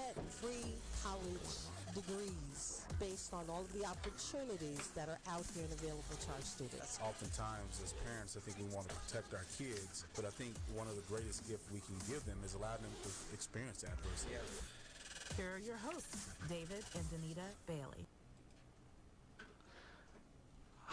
get free college degrees based on all of the opportunities that are out here and available to our students. Oftentimes, as parents, I think we want to protect our kids, but I think one of the greatest gifts we can give them is allow them to experience adversity. Here are your hosts, David and Danita Bailey.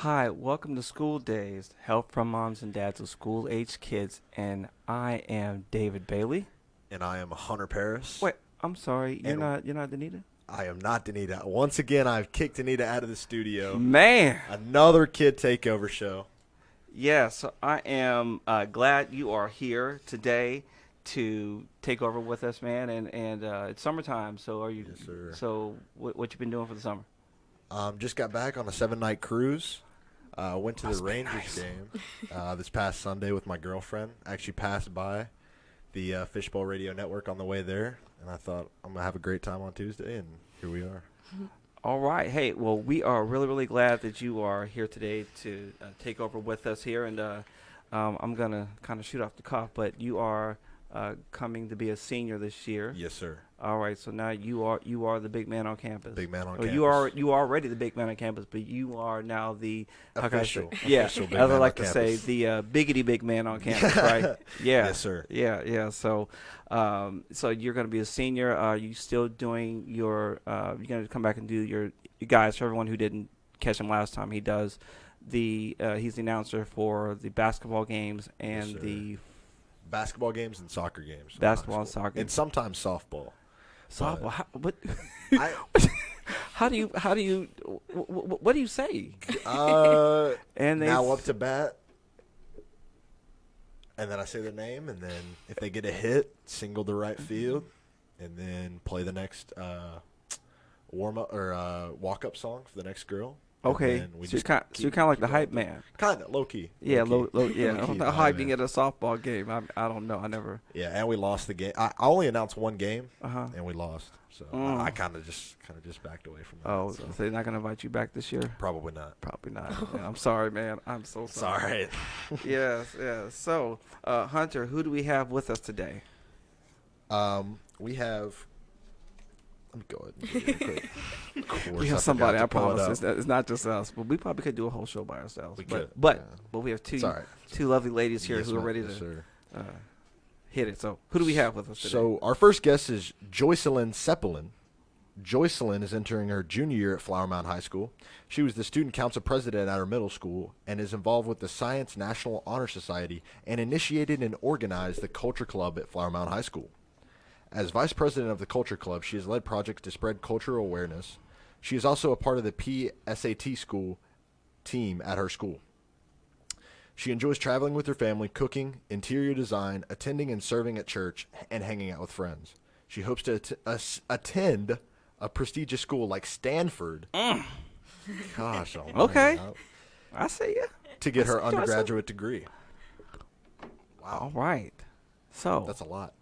Hi, welcome to School Days, help from moms and dads of school-age kids, and I am David Bailey. And I am Hunter Paris. Wait, I'm sorry, you're And- not Danita? I am not Danita. Once again, I've kicked Danita out of the studio. Man! Another kid takeover show. Yeah, so I am glad you are here today to take over with us, man, and it's summertime, so are you? Yes, sir. So what you been doing for the summer? Just got back on a 7-night cruise. Went to the Rangers game this past Sunday with my girlfriend. Actually passed by the Fishbowl Radio Network on the way there, and I thought I'm going to have a great time on Tuesday, and here we are. All right. Hey, well, we are really, really glad that you are here today to take over with us here. And I'm going to kind of shoot off the cuff, but you are coming to be a senior this year. Yes, sir. All right. So now you are the big man on campus. Big man on Well, campus. you are already the big man on campus, but you are now the how can I say- Official. Yeah, Official big as I man like on to say, campus. the biggity big man on campus, right? Yeah. Yes, sir. Yeah. So, so you're going to be a senior. Are you still doing your? You're going to come back and do your you guys. For everyone who didn't catch him last time, he does the. He's the announcer for the basketball games and sir. the Basketball games and soccer games. in Basketball high and school. soccer. And sometimes softball. softball. What? I, How do you? What do you say? And they now up to bat. And then I say their name, and then if they get a hit, single to right field, and then play the next warm up or walk up song for the next girl. Okay, And then we so just you're keep kind of like the going. hype man. Kind of low key. Yeah, Low key. yeah. Low I key, don't know the how hype you man. get a softball game. I don't know. I never. Yeah, and we lost the game. I only announced one game, Uh-huh. and we lost. So Mm. I kind of just backed away from that. Oh, so. so they're not gonna invite you back this year? Probably not. Probably not. Yeah, I'm sorry, man. I'm so sorry. Sorry. Yes. So, Hunter, who do we have with us today? We have. Let me go ahead and do it real quick. Of course, We have I somebody. I forgot to pull it promise. up. It's not just us, but we probably could do a whole show by ourselves. We but could, but yeah. but we have two It's all right. two lovely ladies here Yes, who are ma'am. ready Yes, to sir. hit it. So, who do we have with us today? So our first guest is Joycelyn Seppelin. Joycelyn is entering her junior year at Flower Mound High School. She was the student council president at her middle school and is involved with the Science National Honor Society and initiated and organized the Culture Club at Flower Mound High School. As vice president of the Culture Club, she has led projects to spread cultural awareness. She is also a part of the PSAT school team at her school. She enjoys traveling with her family, cooking, interior design, attending and serving at church, and hanging out with friends. She hopes to attend a prestigious school like Stanford. Gosh, almighty, Okay. I see you. to get her That's impressive. undergraduate degree. All right. So That's a lot.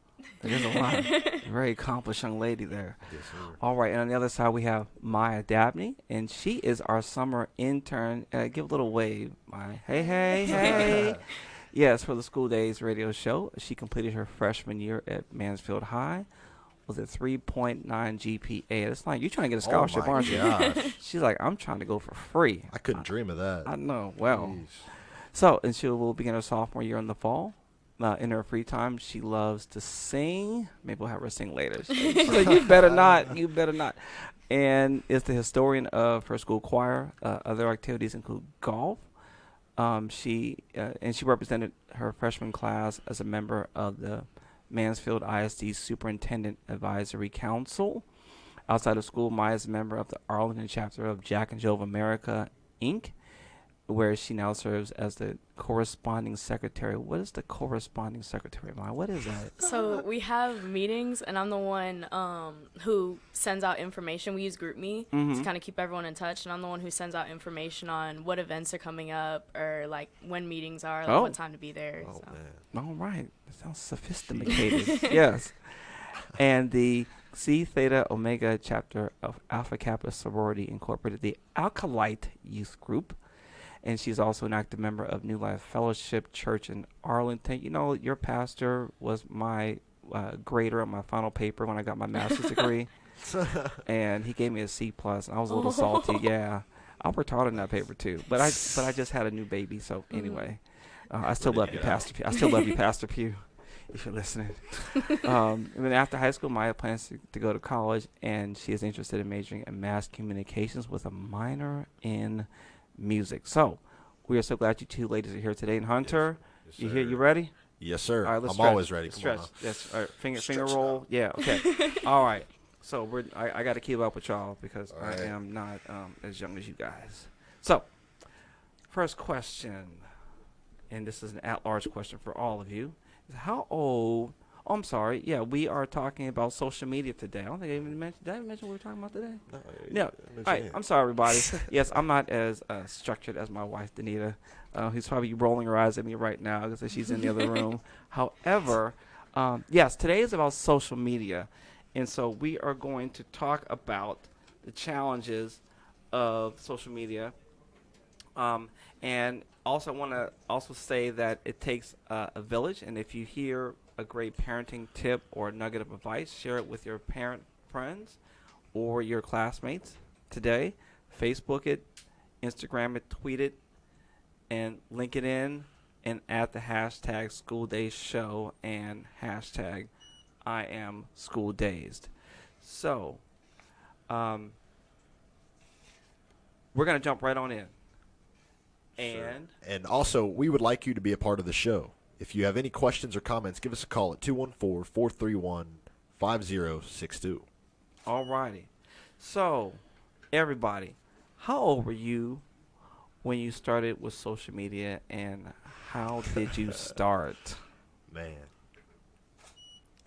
it is a lot. Very accomplished young lady there. Yes, sir. All right, and on the other side we have Maya Dabney, and she is our summer intern. Give a little wave, Maya. Hey. Yes, for the School Days radio show. She completed her freshman year at Mansfield High with a 3.9 GPA. It's like, you're trying to get a scholarship, oh my aren't you? gosh. She's like, I'm trying to go for free. I couldn't dream of that. I know. Well, Jeez. so, and she will begin her sophomore year in the fall. In her free time, she loves to sing. Maybe we'll have her sing later. She's like, you better not. You better not. And is the historian of her school choir. Other activities include golf. She represented her freshman class as a member of the Mansfield ISD Superintendent Advisory Council. Outside of school, Maya is a member of the Arlington chapter of Jack and Jill of America, Inc., where she now serves as the corresponding secretary. What is the corresponding secretary, Maya? What is that? So we have meetings, and I'm the one who sends out information. We use GroupMe to kind of keep everyone in touch, and I'm the one who sends out information on what events are coming up or like when meetings are, like what time to be there. Oh, so. man. All right. That sounds sophisticated. Yes. And the Psi Theta Omega chapter of Alpha Kappa Sorority Incorporated, the Alkalite Youth Group. And she's also an active member of New Life Fellowship Church in Arlington. You know, your pastor was my grader on my final paper when I got my master's degree, and he gave me a C plus, and I was a little salty. Yeah, I worked hard on that paper too, but I just had a new baby, so anyway, I still love you, Pastor Pugh. I still love you, Pastor Pugh, if you're listening. And then after high school, Maya plans to go to college, and she is interested in majoring in mass communications with a minor in music. So we are so glad you two ladies are here today. And Hunter, Yes, you here? sir. You ready? Yes, sir. All right, let's I'm stretch. always ready. Come Stretch. on. Now. Yes. All right. Finger Stretch roll. out. Yeah. Okay. All right. So I got to keep up with y'all because All right. I am not as young as you guys. So, first question, and this is an at-large question for all of you: is how old? Oh, I'm sorry. Yeah, we are talking about social media today. I don't think I even mentioned. Did I even mention what we're talking about today? No. All right. I'm sorry, everybody. Yes, I'm not as structured as my wife, Danita, who's probably rolling her eyes at me right now because she's in the other room. However, yes, today is about social media. And so we are going to talk about the challenges of social media. And also I want to also say that it takes a village. And if you hear a great parenting tip or nugget of advice, share it with your parent friends or your classmates today. Facebook it, Instagram it, tweet it, and link it in, and add the hashtag School Days Show and hashtag I am school dazed. So, we're going to jump right on in. And And also, we would like you to be a part of the show. If you have any questions or comments, give us a call at 214-431-5062. all righty. So, everybody, how old were you when you started with social media, and how did you start? Man.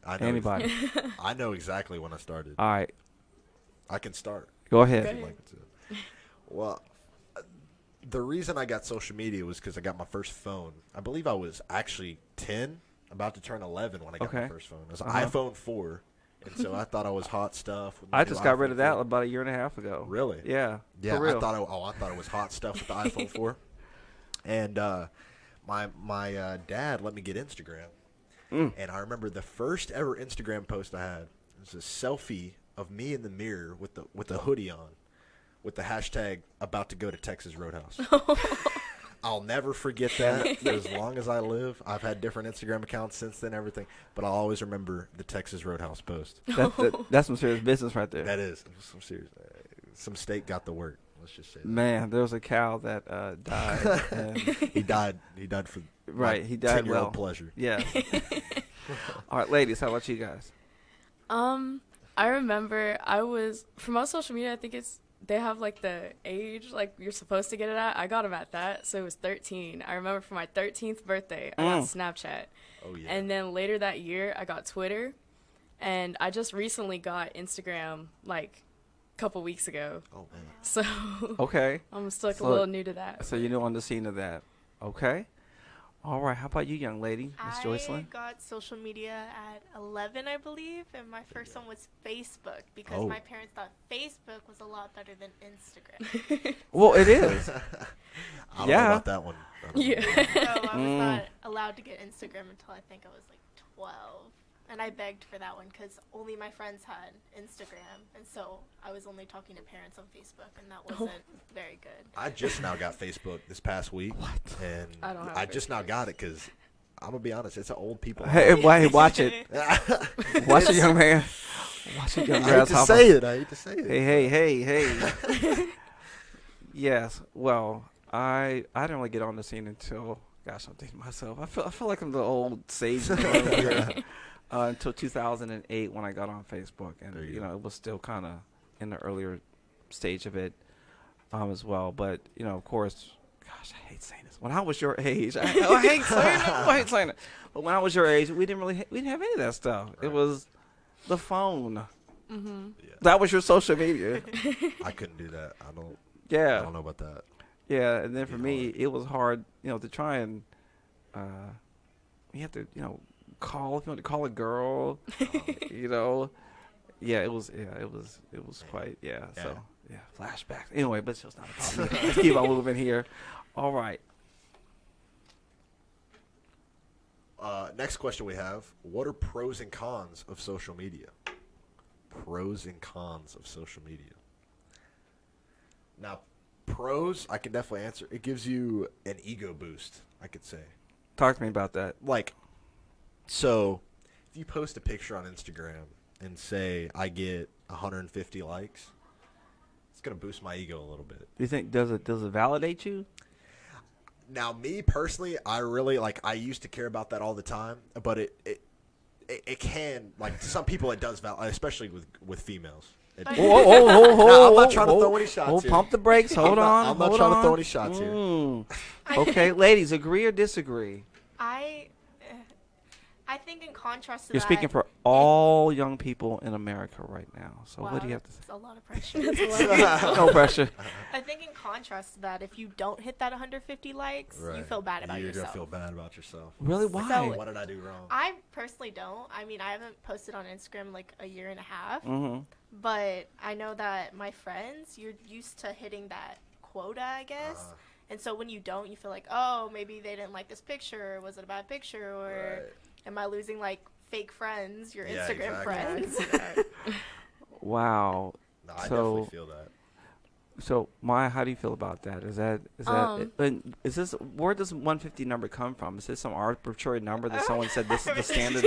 I know Anybody? I know exactly when I started. All right, I can start. go ahead. If you'd like me to. Well, the reason I got social media was because I got my first phone. I believe I was actually 10, about to turn 11 when I got my Okay. first phone. It was an Uh-huh. iPhone 4, and so I thought I was hot stuff. with my I new just got rid iPhone of that 4. about a year and a half ago. Really? Yeah. Yeah, for real. I thought it was hot stuff with the iPhone 4. And my dad let me get Instagram. And I remember the first ever Instagram post I had was a selfie of me in the mirror with the hoodie on, with the hashtag about to go to Texas Roadhouse. I'll never forget that for as long as I live. I've had different Instagram accounts since then, everything, but I'll always remember the Texas Roadhouse post. That's some serious business right there. That is some serious. Some state got the work. Let's just say that. Man, there was a cow that died. And He died for right, he died 10-year-old well. pleasure. Yeah. All right, ladies, how about you guys? I remember for most social media, I think they have like the age like you're supposed to get it at. I got them at that, so it was 13. I remember for my 13th birthday, I got Snapchat. Oh yeah. And then later that year, I got Twitter, and I just recently got Instagram like a couple weeks ago. Oh man. So Okay. I'm still So- a little new to that. So you're new on the scene of that. Okay. All right. How about you, young lady, Miss I Joycelyn? got social media at 11, I believe, and my first one was Facebook because Oh. my parents thought Facebook was a lot better than Instagram. Well, it is. I don't Yeah. know about that one. I don't know. Yeah. So I was not allowed to get Instagram until I think I was like 12. And I begged for that one because only my friends had Instagram. And so I was only talking to parents on Facebook, and that wasn't very good. I just now got Facebook this past week. And I don't have I just now Facebook. got it because I'm going to be honest, it's an old people. Hey, watch it. Watch it, young man. Watch it, young I hate to grasshopper. say it. I hate to say it. Hey. Yes. Well, I didn't really get on the scene until, gosh, I'm thinking to myself. I feel like I'm the old sage. Until 2008 when I got on Facebook, and There you you go. know it was still kind of in the earlier stage of it as well. But you know, of course, gosh, I hate saying this. When I was your age, I hate saying it. I hate saying it. But when I was your age, we didn't have any of that stuff. It Right. was the phone. Mm-hmm. Yeah. That was your social media. I couldn't do that. I Yeah. don't know about that. Yeah, and then for Be me, hard. it was hard, you know, to try and you have to, you know, call if you want to call a girl, you know. Yeah, it was quite, yeah. So, yeah, flashbacks. Anyway, but it's just not about me. Let's keep on moving here. All right. Next question we have: what are pros and cons of social media? Pros and cons of social media. Now, pros, I can definitely answer. It gives you an ego boost, I could say. Talk to me about that. Like, so if you post a picture on Instagram and say I get 150 likes, it's gonna boost my ego a little bit. Do you think does it validate you? Now, me personally, I really I used to care about that all the time, but it can, like, to some people it does validate, especially with females. Whoa, I'm not trying to throw any shots here. Pump the brakes. Hold on. I'm not trying to throw any shots here. Okay, ladies, agree or disagree? I think in contrast to You're that, speaking for all young people in America right now. So what do you have to say? It's a lot of pressure. No pressure. I think in contrast to that, if you don't hit that 150 likes, you Right. feel bad about You're yourself. gonna feel bad about yourself. Really? Why? So- What did I do wrong? I personally don't. I mean, I haven't posted on Instagram like a year and a half, Mm-hmm. but I know that my friends, you're used to hitting that quota, I guess. And so when you don't, you feel like, oh, maybe they didn't like this picture, or was it a bad picture, or am I losing like fake friends, your Yeah, Instagram exactly. friends? Wow. No, I So- definitely feel that. So, Maya, how do you feel about that? Is this where does 150 number come from? Is this some arbitrary number that someone said this is the standard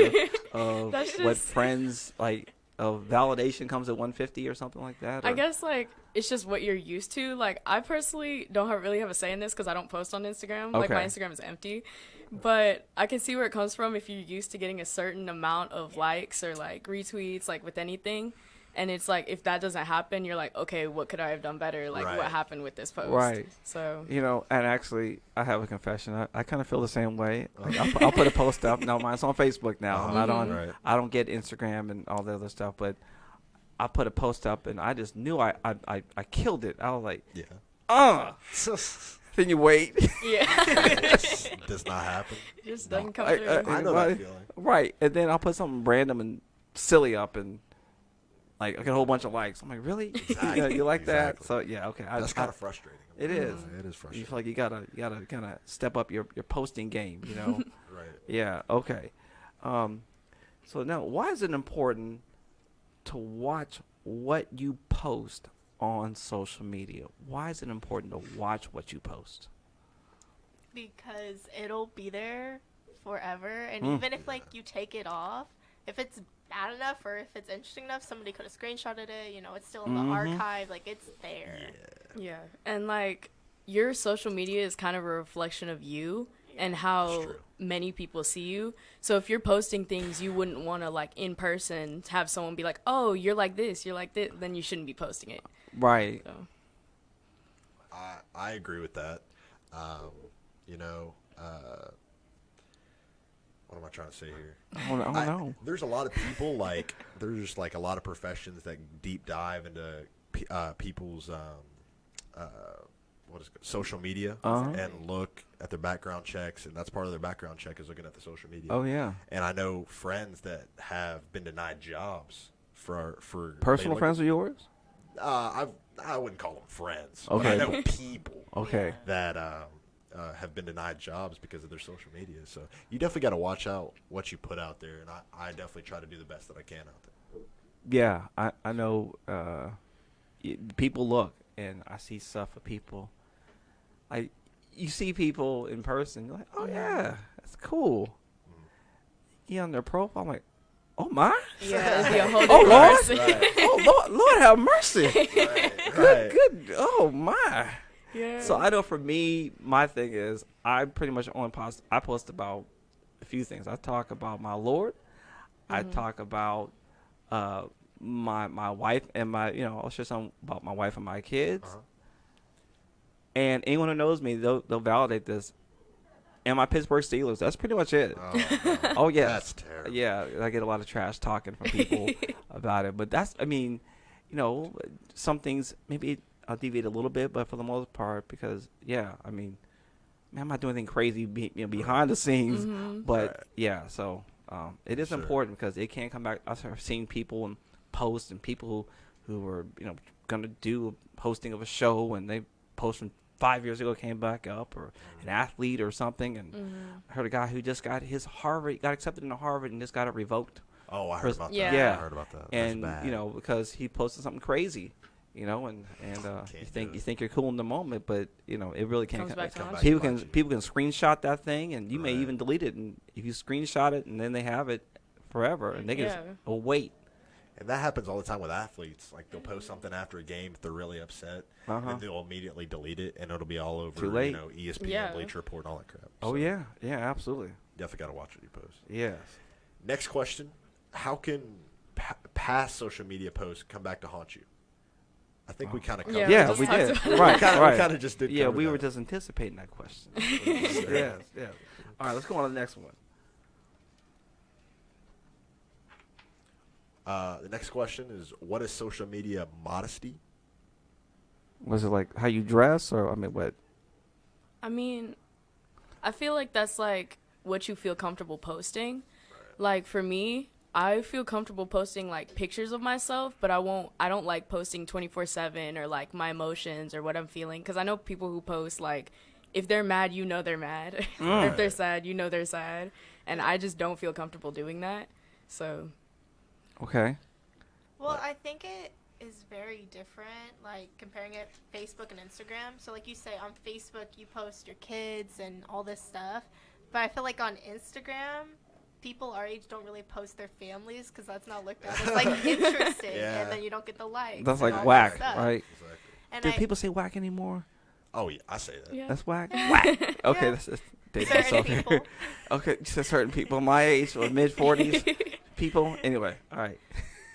of That's what just- friends like of validation comes at 150 or something like that? I or- guess like it's just what you're used to. Like I personally don't really have a say in this because I don't post on Instagram. Like my Okay. Instagram is empty. But I can see where it comes from if you're used to getting a certain amount of likes or like retweets, like with anything. And it's like if that doesn't happen, you're like, okay, what could I have done better? Like Right. what happened with this post? Right. So You know, and actually, I have a confession. I kind of feel the same way. Like, I'll put a post up. No, mine's on Facebook now. I'm not on. Right. I don't get Instagram and all the other stuff, but I put a post up, and I just knew I killed it. I was like, Yeah. then you wait. yeah, Does not happen. it just doesn't come I- through. I know that feeling. Right, and then I'll put something random and silly up, and like I get a whole bunch of likes. I'm like, really? You like that? Exactly. So yeah, okay. That's kind of frustrating. It is. It is You frustrating. feel like you gotta kind of step up your posting game. You know. Right. Yeah. Okay. So now, why is it important to watch what you post on social media? Why is it important to watch what you post? Because it'll be there forever, and Mm. even if like you take it off, if it's bad enough or if it's interesting enough, somebody could have screenshotted it. You know, it's still in the archive. Like it's there. Yeah, and like your social media is kind of a reflection of you and how true. many people see you. So if you're posting things you wouldn't want to like in person have someone be like, "Oh, you're like this, then you shouldn't be posting it." Right. So I agree with that. You know, what am I trying to say here? I don't know. There's a lot of people there's like a lot of professions that deep dive into people's social media and look at their background checks, and that's part of their background check is looking at the social media. Oh yeah. And I know friends that have been denied jobs for Personal they friends look, of yours? I wouldn't call them friends. Okay. But I know people Okay. that have been denied jobs because of their social media. So you definitely got to watch out what you put out there, and I definitely try to do the best that I can out there. Yeah, I know. People look, and I see stuff of people. You see people in person, you're like, oh yeah, that's cool. You on their profile, I'm like, oh my, yeah, it'd be a whole Oh, different Lord. person. oh Lord have mercy. Right. Good. Oh my. Yeah. So I know for me, my thing is I pretty much only post. I post about a few things. I talk about my Lord. I talk about my wife and I'll share something about my wife and my kids. And anyone who knows me, they'll validate this. And my Pittsburgh Steelers. That's pretty much it. Oh yeah, That's terrible. Yeah, I get a lot of trash talking from people about it. But some things maybe I'll deviate a little bit, but for the most part, because man, I'm not doing anything crazy behind the scenes. But so it is Sure. important because it can come back. I've seen people and posts and people who are gonna do hosting of a show and they post from 5 years ago came back up, or an athlete or something. And I heard a guy who just got got accepted into Harvard and just got it revoked. Oh, I heard about that. Yeah. Yeah. I heard about that. And That's bad. you know, because he posted something crazy, you know, and you think you're cool in the moment, but you know, it really can't Comes back to come haunt back. you. people can screenshot that thing, and you may Right. even delete it. And if you screenshot it, and then they have it forever, and they can just, Yeah. oh wait, And that happens all the time with athletes. Like they'll post something after a game if they're really upset, and then they'll immediately delete it, and it'll be all over, Too late. you know, ESPN, Yeah. Bleacher Report, and all that crap. oh So yeah, absolutely, definitely got to watch what you post. yes. Next question: how can past social media posts come back to haunt you? I think we kind of Yeah, Yeah, just we talked did. about Right, we right. kind of just did. Yeah, cover we were that. just anticipating that question. yes. All right, let's go on to the next one. The next question is: what is social media modesty? Was it like how you dress, or I mean, what? I mean, I feel like that's like what you feel comfortable posting. Like for me, I feel comfortable posting like pictures of myself, but I don't like posting 24/7 or like my emotions or what I'm feeling, because I know people who post like if they're mad, you know they're mad. Or if they're sad, you know they're sad. And I just don't feel comfortable doing that. So Okay. Well, I think it is very different, like comparing it Facebook and Instagram. So like you say, on Facebook you post your kids and all this stuff, but I feel like on Instagram, people our age don't really post their families because that's not looked at as like interesting, Yeah. and then you don't get the likes. That's and like all whack, that stuff. right? Exactly. And Do I, people say whack anymore? Oh yeah, I say that. yeah. That's whack. Whack. Okay, Yeah. that's date certain myself here. people. Okay, just certain people my age or mid 40s people. Anyway, all right.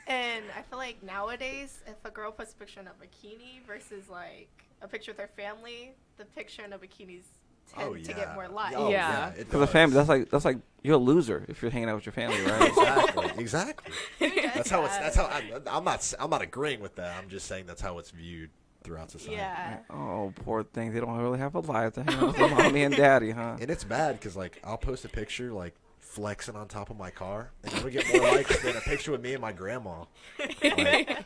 And I feel like nowadays, if a girl puts a picture in a bikini versus like a picture with her family, the picture in a bikini's tend Oh to yeah. get more likes. Oh, Yeah. it Because the does. family, that's like you're a loser if you're hanging out with your family, right? Exactly. That's how it's. That's how I'm not agreeing with that. I'm just saying that's how it's viewed throughout society. Yeah. Oh, poor thing. They don't really have a life to hang out with their mommy and daddy, huh? And it's bad because like I'll post a picture like flexing on top of my car, and it'll get more likes than a picture with me and my grandma. Like,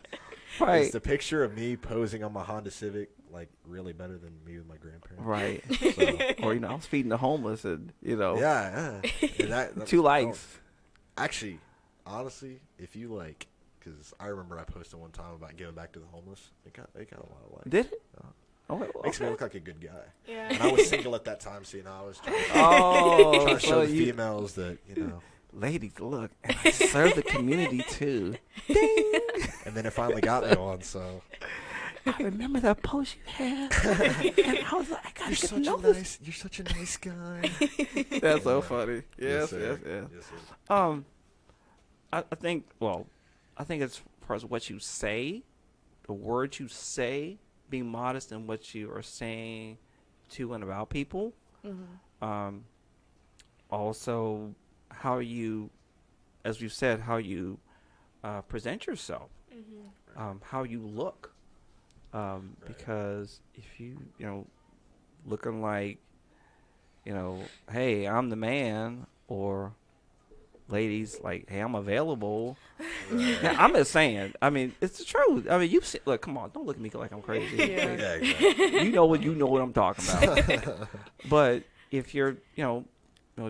Right. Is the picture of me posing on my Honda Civic like really better than me with my grandparents? Right. So, Or, I was feeding the homeless and, yeah. And that, 2 likes. Actually, honestly, if you like, because I remember I posted one time about giving back to the homeless. It got a lot of likes. Did it? Uh, Oh, wait, Makes me okay. look like a good guy. Yeah. And I was single at that time, so I was trying to, Oh, trying to show so the you, females that ladies, look, and I serve the community too. And then it finally got me on. So I remember that post you had, and I was like, I gotta get to know this. you're such a nice guy. That's so funny. Yes, sir. yes. Yes, sir. I think as far as what you say, the words you say, being modest in what you are saying to and about people. Also, how you, as we've said, how you present yourself, how you look. Because if you, looking like, hey, I'm the man, or ladies like, hey, I'm available. Now, I'm just saying. I mean, it's the truth. I mean, you see, look, come on, don't look at me like I'm crazy. Yeah. Yeah, exactly. You know what I'm talking about. But if you're,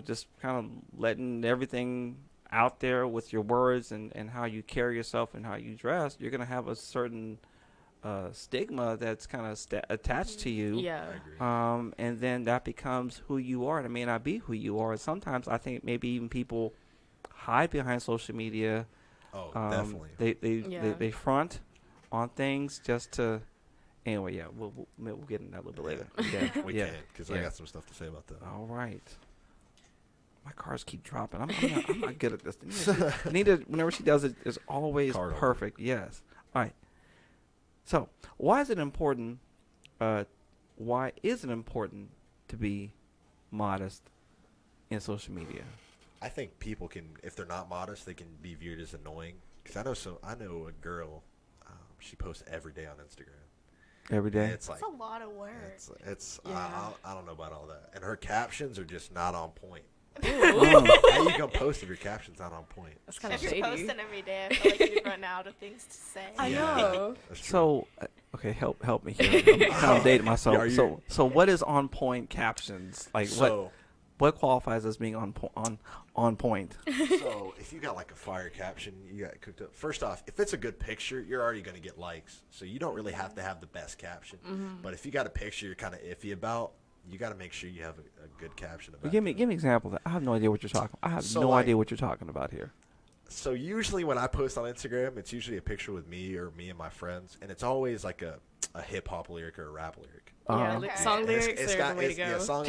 just kind of letting everything out there with your words and how you carry yourself and how you dress, you're gonna have a certain stigma that's kind of attached to you. Yeah. I agree. And then that becomes who you are, and it may not be who you are. And sometimes I think maybe even people hide behind social media. Oh, definitely. They front on things just to. Anyway, yeah, we'll get into that a little bit later. Yeah, We yeah, can, because I yeah. got some stuff to say about that. All right. My cars keep dropping. I'm not good at this. Anita, whenever she does it, is always Card perfect. Yes. All right. So, why is it important? Why is it important to be modest in social media? I think people can, if they're not modest, they can be viewed as annoying. Because I know a girl, she posts every day on Instagram. Every day. And it's like, That's a lot of work. I don't know about all that. And her captions are just not on point. Oh. How you gonna post if your caption's not on point? That's kind of If you're shady. posting every day, I feel like you'd run out of things to say. I Yeah. know. That's true. So, Okay, help me here. I'm kind of dating myself. Yeah, are you- So what is on point captions? Like what qualifies as being on point? So if you got like a fire caption, you got it cooked up. First off, if it's a good picture, you're already going to get likes. So you don't really have to have the best caption. But if you got a picture you're kind of iffy about, you got to make sure you have a good caption about. Give me an example. Of that. I have no idea what you're talking. I have So, no like- idea what you're talking about here. So usually when I post on Instagram, it's usually a picture with me or me and my friends, and it's always like a hip hop lyric or a rap lyric. Yeah, Okay. song And lyrics are the way to go. Yeah, song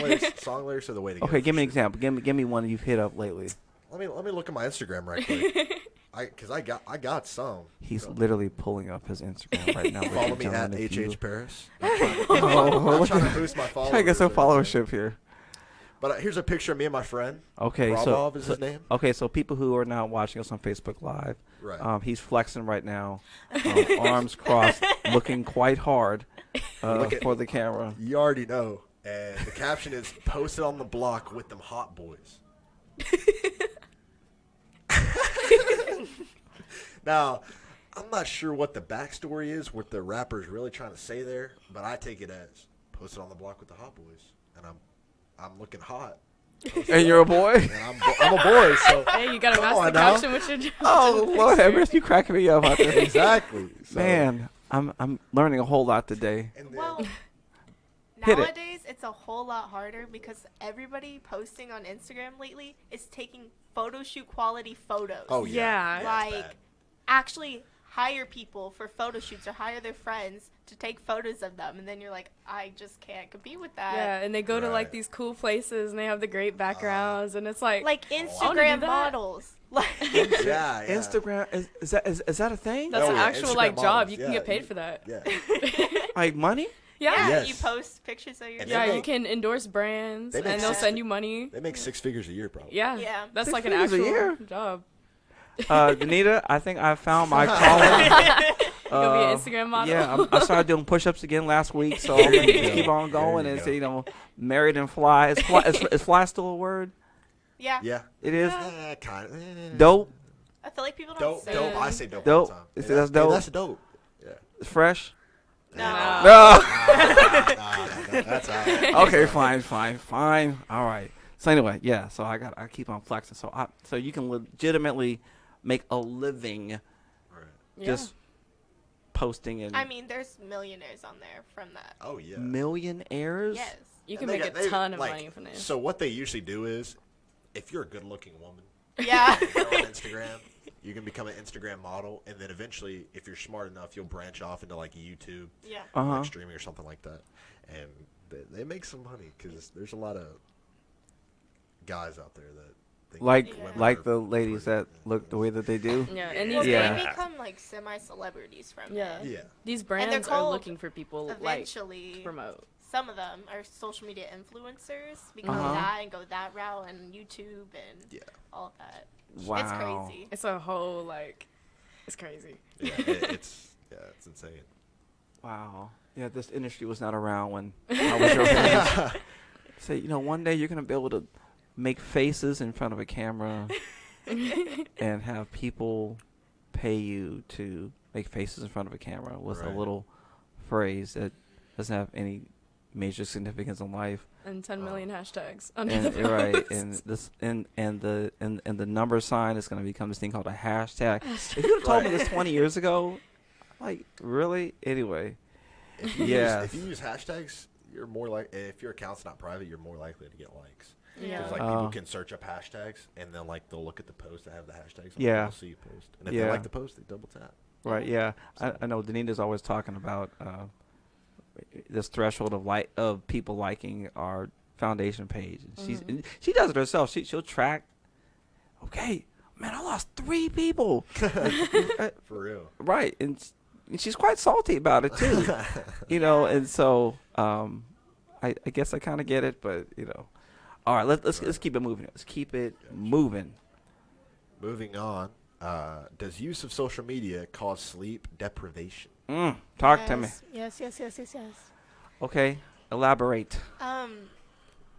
lyrics are the way to go. Okay, give for me an sure. example. Give me one you've hit up lately. Let me look at my Instagram right quick. Because I got some. He's So, literally pulling up his Instagram right now. ladies follow and me at gentlemen, if you- HH Paris. Oh, I'm trying to boost my followers. trying to get some there, man. followership here. But here's a picture of me and my friend. Okay, Brabov is his name. Okay, so people who are now watching us on Facebook Live, Right. he's flexing right now, arms crossed, looking quite hard Look at- for the camera. You already know. And the caption is posted on the block with them hot boys. Now, I'm not sure what the backstory is, what the rapper's really trying to say there, but I take it as posted on the block with the hot boys, and I'm looking hot. And you're a boy? And I'm a boy, so Hey, you gotta Come match on the now. caption with your job. Oh, Lord have mercy, you cracking me up out there. exactly. So, Man, I'm learning a whole lot today. and then, Well, Hit it. nowadays it's a whole lot harder because everybody posting on Instagram lately is taking photo shoot quality photos. oh yeah, Yeah. it's like bad. actually hire people for photo shoots or hire their friends to take photos of them, and then you're like, I just can't compete with that. Yeah, and they go to like Right. these cool places and they have the great backgrounds and it's like Like wanna do Instagram that. models. Like yeah. Instagram, is that a thing? that's Oh, an yeah, actual Instagram like job. models, You can yeah, get paid you- for that. Yeah. Like money? Yeah. Yes. you post pictures of your And Yeah, they you make- can endorse brands they make and they'll sense. send you money. They make 6 figures a year, probably. Yeah. Yeah. That's 6 like an figures a actual year? job. Danita, I think I found my calling. You gonna be an Instagram model? Yeah, I started doing push-ups again last week, so I'm gonna keep on going There you and go. say, married and fly. Is fly still a word? Yeah. Yeah. It is. Kind of. Dope, I feel like people don't Dope. say Dope. it. I say dope. Dope. All the time. You Hey, say that's dope? Hey, that's dope. Yeah. fresh. No. No. That's all. Okay, fine. All right. So anyway, yeah. So I keep on flexing. So you can legitimately make a living Yeah. just posting and I mean, there's millionaires on there from that. Oh yeah. millionaires. Yes. You And can make they a ton of like, money from this. So what they usually do is, if you're a good-looking woman, Yeah. you're on Instagram, you can become an Instagram model, and then eventually, if you're smart enough, you'll branch off into like YouTube, Yeah. Uh-huh. like streaming or something like that, and they make some money because there's a lot of guys out there that think Like women like are the ladies pretty. that look the way that they do. Yeah, and Well, these Yeah. they become like semi-celebrities from Yeah. it. Yeah. these they're brands are called looking for people like Eventually, to promote. some of them are social media influencers, become Uh-huh. that and go that route, and YouTube and Yeah. all of that. Wow. It's crazy. It's a whole like, it's crazy. Yeah, it's insane. Wow. Yeah, this industry was not around when I was your age. Say, one day you're gonna be able to make faces in front of a camera and have people pay you to make faces in front of a camera with a Right. little phrase that doesn't have any major significance in life. And 10 million hashtags under And the you're right, post. and this and the number sign is gonna become this thing called a hashtag. If you'd have told me this 20 years ago, like really? Anyway. If you Yes. use, if you use hashtags, you're more like if your account's not private, you're more likely to get likes. Yeah. Because like Oh. people can search up hashtags and then like they'll look at the post that have the hashtags. On Yeah. They'll see you post, and if Yeah. they like the post, they double tap. Right. Yeah. I know Danita's always talking about this threshold of people liking our foundation page. And and she does it herself. She'll track. Okay, man, I lost 3 people. For real. Right, and she's quite salty about it too. And so I guess I kind of get it, but all right. Let's keep it moving. Let's keep it moving. Moving on. Does use of social media cause sleep deprivation? Talk to me. Yes. Okay, elaborate.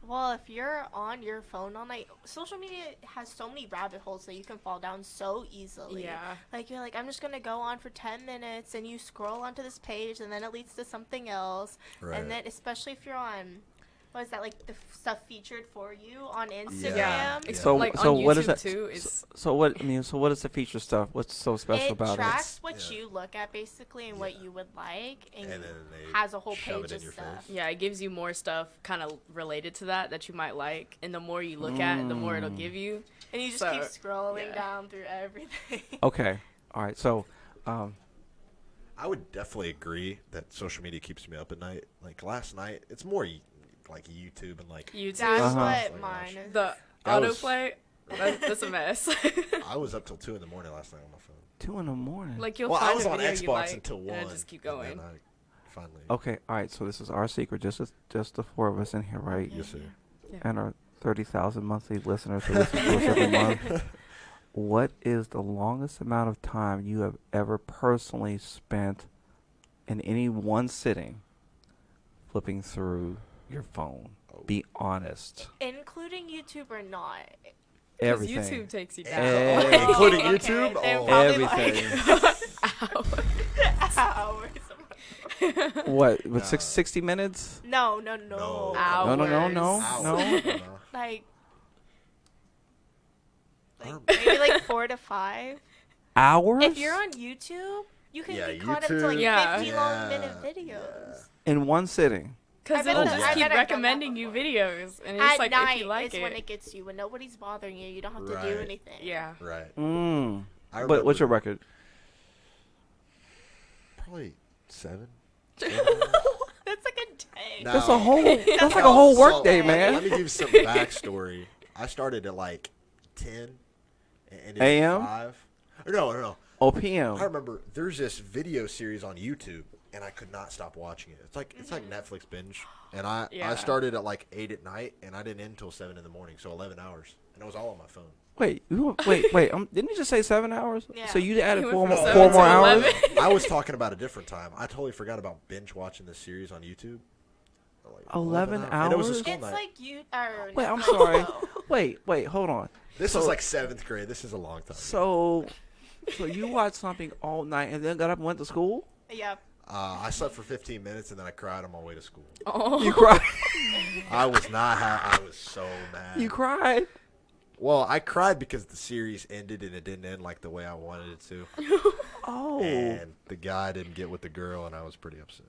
Well, if you're on your phone all night, social media has so many rabbit holes that you can fall down so easily. Yeah. Like, you're like, I'm just going to go on for 10 minutes, and you scroll onto this page, and then it leads to something else. Right. And then, especially if you're on, what is that, like, the stuff featured for you on Instagram? Yeah. Yeah. So like so on what YouTube is that? too. It's So what I mean? So what is the feature stuff? What's so special It about tracks it? what Yeah. you look at, basically, and what you would like, and, And then they has a whole shove page it of in your stuff. face. yeah, it gives you more stuff kind of related to that you might like, and the more you look at, the more it'll give you. And you just So, keep scrolling yeah. down through everything. Okay. All right. So, I would definitely agree that social media keeps me up at night. Like last night, it's more like YouTube and like YouTube, That's Uh-huh. what Oh my mine gosh. is. the That was- autoplay, that's a mess. I was up till 2 in the morning last night on my phone. 2 a.m. Like you'll Well, find I was a on video Xbox you like, until 1. and just keep and going. then I finally. Okay. All right. So this is our secret. Just the 4 of us in here, right? Yes, sir. And our 30,000 monthly listeners who listen to us every month. What is the longest amount of time you have ever personally spent in any one sitting flipping through your phone? Be honest. Including YouTube or not. 'Cause Everything. YouTube takes you down. Eh, Including okay. YouTube? Then Oh. probably Everything. Hours. What? With Nah. 60 minutes? No. No. Hours. No. Hours. Like Or- maybe like 4 to 5. Hours? If you're on YouTube, you can Yeah, get caught up to like YouTube. Yeah. 50 Yeah. long minute videos. In one sitting. Because I bet it'll that- just I keep bet I've done that recommending you before. videos, and it's At like night if you like is it. when it gets you. When nobody's bothering you, you don't have to do Right. anything. Yeah. Right. Mm. I But what's your remember record? Probably 7. That's like a day. No. That's a whole. That's like a No, whole so- work day, Let man. me give you some backstory. I started at like 10 and ended at AM? 5. Or no. Oh, PM. I remember there's this video series on YouTube, and I could not stop watching it. It's like Netflix binge, and I Yeah. started at like 8 at night, and I didn't end until 7 in the morning, so 11 hours, and it was all on my phone. Wait. Didn't you just say 7 hours? Yeah. So you added He four went more, from four 7 more to hours? 11. I was talking about a different time. I totally forgot about binge watching this series on YouTube. Like 11 And it was a hours? school It's night. like you. Or Wait, I'm Netflix, sorry. though. Wait, hold on. This so- is like 7th grade. This is a long time. So you watched something all night and then got up and went to school? Yep. I slept for 15 minutes, and then I cried on my way to school. Oh. You cried. I was not I was so mad. You cried. Well, I cried because the series ended, and it didn't end like the way I wanted it to. Oh. And the guy didn't get with the girl, and I was pretty upset.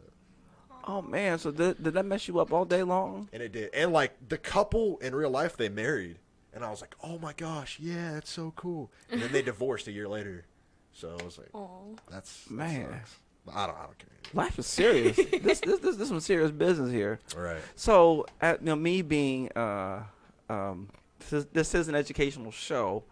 Oh man. So did that mess you up all day long? And it did. And like the couple in real life, they married, and I was like, "Oh my gosh, yeah, that's so cool." And then they divorced a year later. So I was like, Oh. that Man. sucks. But I don't care. Life is serious. this is some serious business here. Right. So, me being, this is an educational show.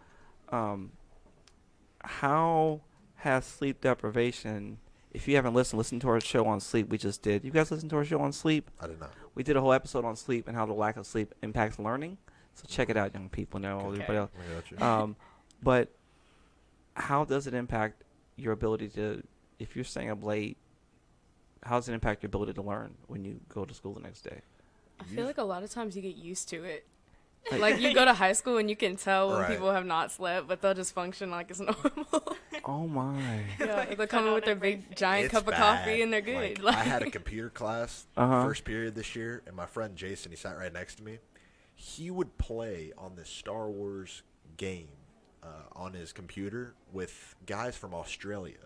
How has sleep deprivation? If you haven't listen to our show on sleep. We just did. You guys listen to our show on sleep? I did not. We did a whole episode on sleep and how the lack of sleep impacts learning. So check it out, young people. Now, Okay. everybody else. I got you. But how does it impact your ability to, if you're staying up late, how does it impact your ability to learn when you go to school the next day? I feel like a lot of times you get used to it. Like- Like you go to high school and you can tell when Right. people have not slept, but they'll just function like it's normal. Oh my. Yeah, they'll come in on with their every big giant It's cup of bad. coffee and they're good. Like, I had a computer class Uh-huh. first period this year, and my friend Jason, he sat right next to me. He would play on this Star Wars game on his computer with guys from Australia,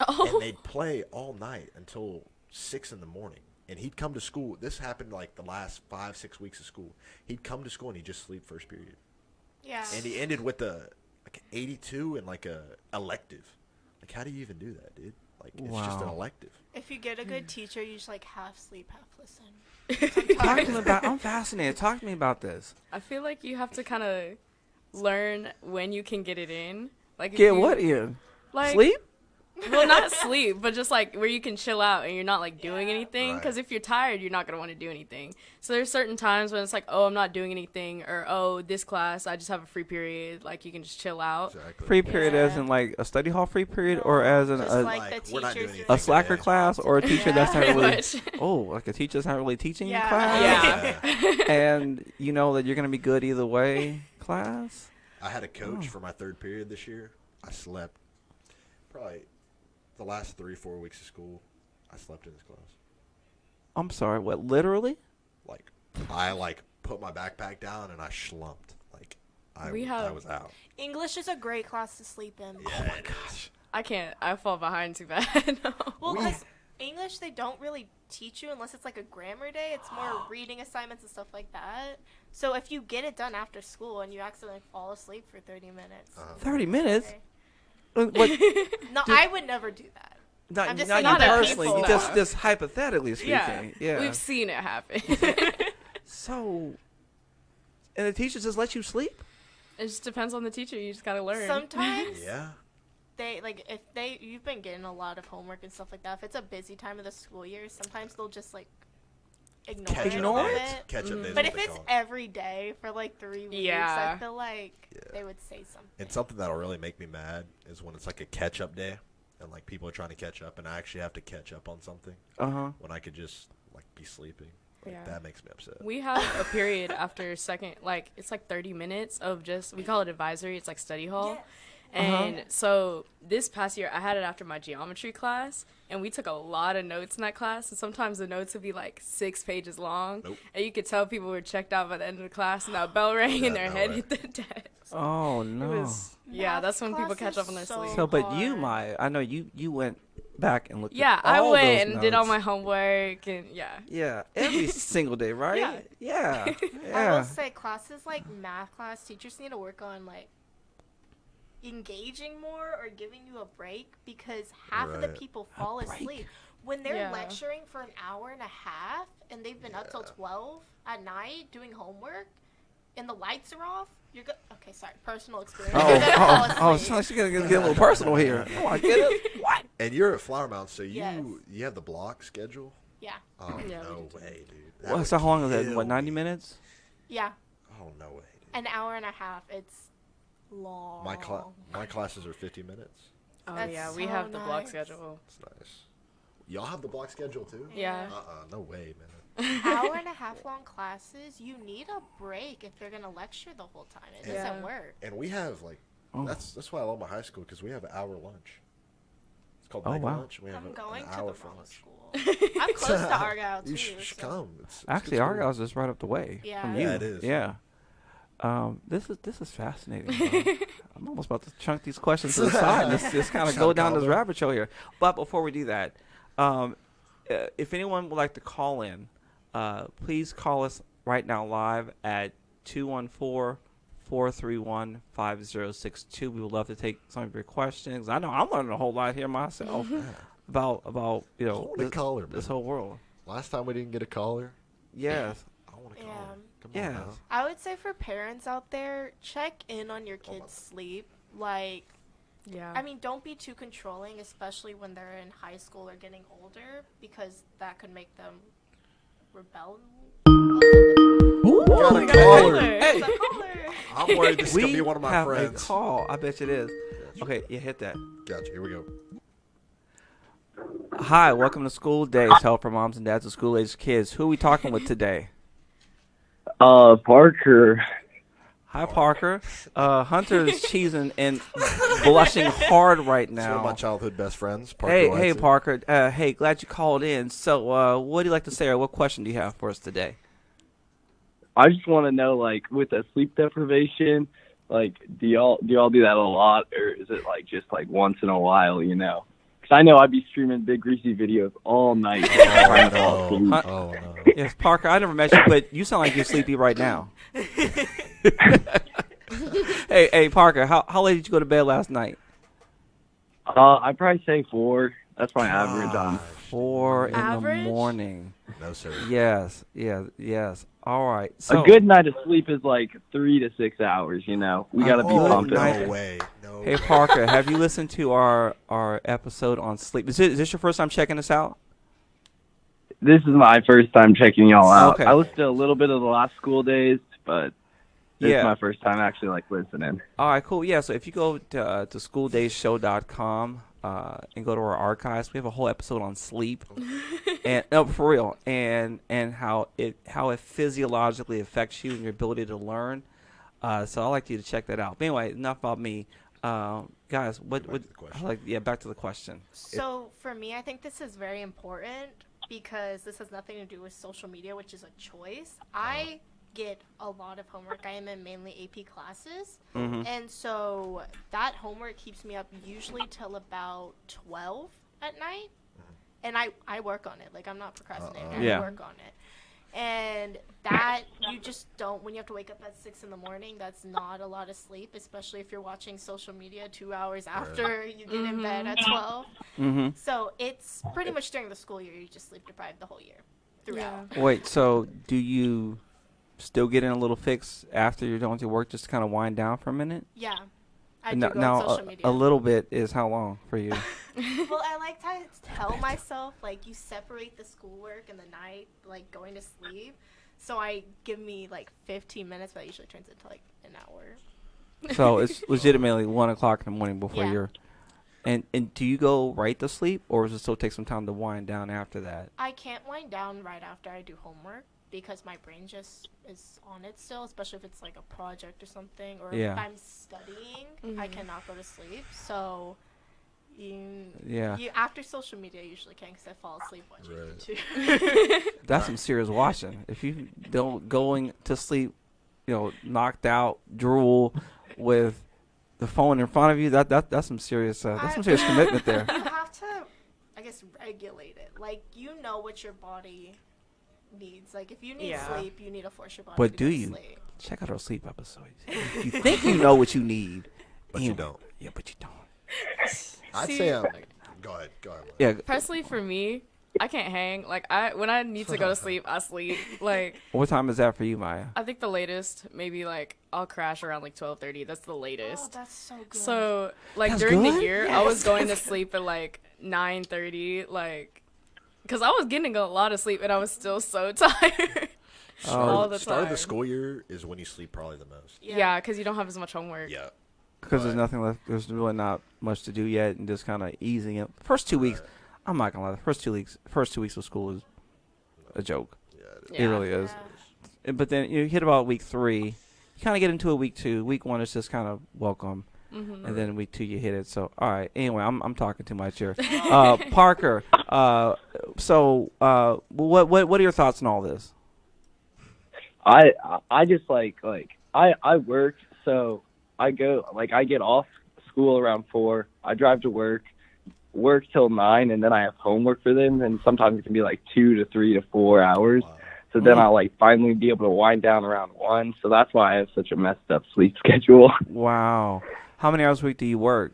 and they'd play all night until 6 in the morning. And he'd come to school. This happened like the last 5-6 weeks of school. He'd come to school and he'd just sleep first period. Yeah. And he ended with a like 82 and like a elective. Like, how do you even do that, dude? Like, it's just an Wow. elective. If you get a good teacher, you just like half sleep, half listen. Talk to me about. I'm fascinated. Talk to me about this. I feel like you have to kind of learn when you can get it in. Like if Get you, what in? Like Sleep? Well, not sleep, but just like where you can chill out and you're not like doing anything. Right. Because if you're tired, you're not gonna want to do anything. So there's certain times when it's like, oh, I'm not doing anything, or oh, this class, I just have a free period. Like you can just chill out. Exactly. Free period as Yeah. in like a study hall free period, or as in Just a, like the we're not doing teachers. anything a slacker today. class, or a teacher that's not Pretty really. much. Oh, like a teacher that's not really teaching Yeah. class. Yeah. And you know that you're gonna be good either way. Class. I had a coach Oh. for my third period this year. I slept probably the last 3-4 weeks of school. I slept in his class. I'm sorry. What? Literally? Like I put my backpack down and I slumped. Like I was out. English is a great class to sleep in. Yeah, it is. I can't. I fall behind too bad. No. Well, because English, they don't really teach you unless it's like a grammar day. It's more reading assignments and stuff like that. So if you get it done after school and you accidentally fall asleep for 30 minutes. 30 minutes? okay. What? No, I would never do that. Not, I'm just not saying you other personally. people. Just hypothetically speaking. Yeah. Yeah. We've seen it happen. So, and the teacher just let you sleep? It just depends on the teacher. You just gotta learn. Sometimes Yeah. you've been getting a lot of homework and stuff like that. If it's a busy time of the school year, sometimes they'll just like ignore it a Ignore little it? bit. Catch up days. But what if they it's call it. every day for like 3 weeks, Yeah. I feel like they would say something. And something that'll really make me mad is when it's like a catch up day and like people are trying to catch up and I actually have to catch up on something Uh huh. when I could just like be sleeping. Like, Yeah. that makes me upset. We have a period after second, like it's like 30 minutes of just, we call it advisory. It's like study hall. And so this past year, I had it after my geometry class, and we took a lot of notes in that class. And sometimes the notes would be like 6 pages long, Nope. and you could tell people were checked out by the end of the class, and that bell rang, and their no head way. hit the desk. Oh, It no. was, yeah, Math that's when people class catch is up on their so sleep. So, but you hard. might. I know you went back and looked Yeah, at I all went those and did all notes. my homework, and yeah. Yeah, every single day, right? Yeah. Yeah. I Yeah. will say classes like math class, teachers need to work on like engaging more or giving you a break because half of the Right. people fall break? asleep. When they're Yeah. lecturing for an hour and a half and they've been up till 12 at night doing homework and the lights are off, you're good. Okay, sorry, personal experience. Oh, You're gonna fall oh, asleep. so she's gonna get a little personal here. Oh, I get it. What? And you're at Flower Mound, so Yes. you have the block schedule? Yeah, Oh, Yeah, we no do too. way, dude. That Well, would so how long is that? kill What, 90 me. minutes? yeah, Oh, no way, dude. an hour and a half. It's long. My classes are 50 minutes. Oh, That's yeah, we so have the block nice. schedule. That's nice. Y'all have the block schedule, too? Yeah. No way, man. Hour and a half long classes, you need a break if they're gonna lecture the whole time. It Yeah. doesn't work. And we have, like, Oh. that's why I love my high school, because we have an hour lunch. It's called Oh, mega wow. lunch. We have I'm an going to hour the for wrong lunch. school. I'm close to Argyle too. You should so- come. It's Actually, good school. Argyle's just right up the way Yeah. from Yeah, you. it is. Yeah. This is fascinating. I'm almost about to chunk these questions to the side and just kind of go Chunk down this combo. rabbit trail here. But before we do that, if anyone would like to call in, please call us right now live at 214-431-5062. We would love to take some of your questions. I know I'm learning a whole lot here myself about I want a caller, this man. whole world. Last time we didn't get a caller. Yes. I want a Yeah. caller. Come Yes. on now. I would say for parents out there, check in on your kids' sleep. Like, Yeah. I mean, don't be too controlling, especially when they're in high school or getting older, because that could make them rebel. Got a my God. caller. Hey. It's a caller. I'm worried this is going We to be one of my have friends. a call. I bet you it is. Okay, you hit that. Gotcha. Here we go. Hi, welcome to School Days, help for moms and dads of school-aged kids. Who are we talking with today? Parker. Hi, Parker. Hunter is cheesing and blushing hard right It's one of my now. childhood best friends. Parker Hey, Lightsey. Parker. Hey, glad you called in. So, what do you like to say, or what question do you have for us today? I just want to know, like, with the sleep deprivation, like, do y'all do that a lot, or is it like just like once in a while, you know? Because I know I'd be streaming Big Greasy videos all night trying to fall asleep. Huh? Oh, no. Yes, Parker, I never met you, but you sound like you're sleepy right now. Hey, Parker, how late did you go to bed last night? I'd probably say 4. That's my average on. 4 in the Average? morning. No, sir. Yes. All right. So A good night of sleep is like 3 to 6 hours, you know? We got to be good pumping. night. No way. No Hey Parker, have you listened to our episode on sleep? Is this your first time checking us out? This is my first time checking y'all out. Okay. I listened to a little bit of the last school days, but this Yeah. is my first time actually like listening. All right, cool. Yeah, so if you go to schooldayshow.com and go to our archives, we have a whole episode on sleep, and no, for real, and how it physiologically affects you and your ability to learn. So I'd like you to check that out. But anyway, enough about me. Guys, what Back to the question. back to the question. So for me, I think this is very important because this has nothing to do with social media, which is a choice. I get a lot of homework. I am in mainly AP classes. And so that homework keeps me up usually till about 12 at night. And I work on it. Like, I'm not procrastinating. Yeah. I work on it. And that, you just don't, when you have to wake up at 6 in the morning, that's not a lot of sleep, especially if you're watching social media 2 hours after you get in bed at 12. So it's pretty much during the school year, you just sleep deprived the whole year throughout. Wait, so do you still get in a little fix after you're done with your work just to kind of wind down for a minute? Yeah. I do Now, go on social media. a little bit is how long for you? Well, I like to tell myself, like, you separate the schoolwork and the night, like, going to sleep. So I give me, like, 15 minutes, but it usually turns into, like, an hour. So it's legitimately 1 o'clock in the morning before Yeah. you're... And do you go right to sleep, or does it still take some time to wind down after that? I can't wind down right after I do homework because my brain just is on it still, especially if it's, like, a project or something. Or Yeah. if I'm studying, I cannot go to sleep. So... You after social media, I usually can because I fall asleep watching YouTube. That's some serious watching. If you don't going to sleep, knocked out, drool, with the phone in front of you, that's some serious commitment there. You have to, I guess, regulate it. Like, you know what your body needs. Like, if you need sleep, you need to force your body But to do go to you? sleep. Check out our sleep episodes. You think you know what you need, But you don't. Yeah, but you don't. I'd See- say go ahead. Yeah. Personally, for me, I can't hang. Like, when I need to go to sleep, I sleep. Like, What time is that for you, Maya? I think the latest, maybe, like, I'll crash around, like, 12:30. That's the Oh, latest. that's so good. So, like, That's during good? the year, I was going to sleep at, like, 9:30, like, because I was getting a lot of sleep, and I was still so tired all the Start time. of the school year is when you sleep probably the most. Yeah, because you don't have as much homework. Yeah. Because there's nothing left. There's really not much to do yet, and just kind of easing it. First 2 weeks, I'm not gonna lie. The first two weeks of school is a joke. Yeah. It really is. But then you hit about week 3, you kind of get into a week 2. Week 1 is just kind of welcome, and then week 2 you hit it. So all right. Anyway, I'm talking too much here. Parker. So what are your thoughts on all this? I just like I work, so I get off school around 4. I drive to work till 9, and then I have homework for them, and sometimes it can be like 2 to 3 to 4 hours. So then I'll like finally be able to wind down around 1. So that's why I have such a messed up sleep schedule. Wow. How many hours a week do you work?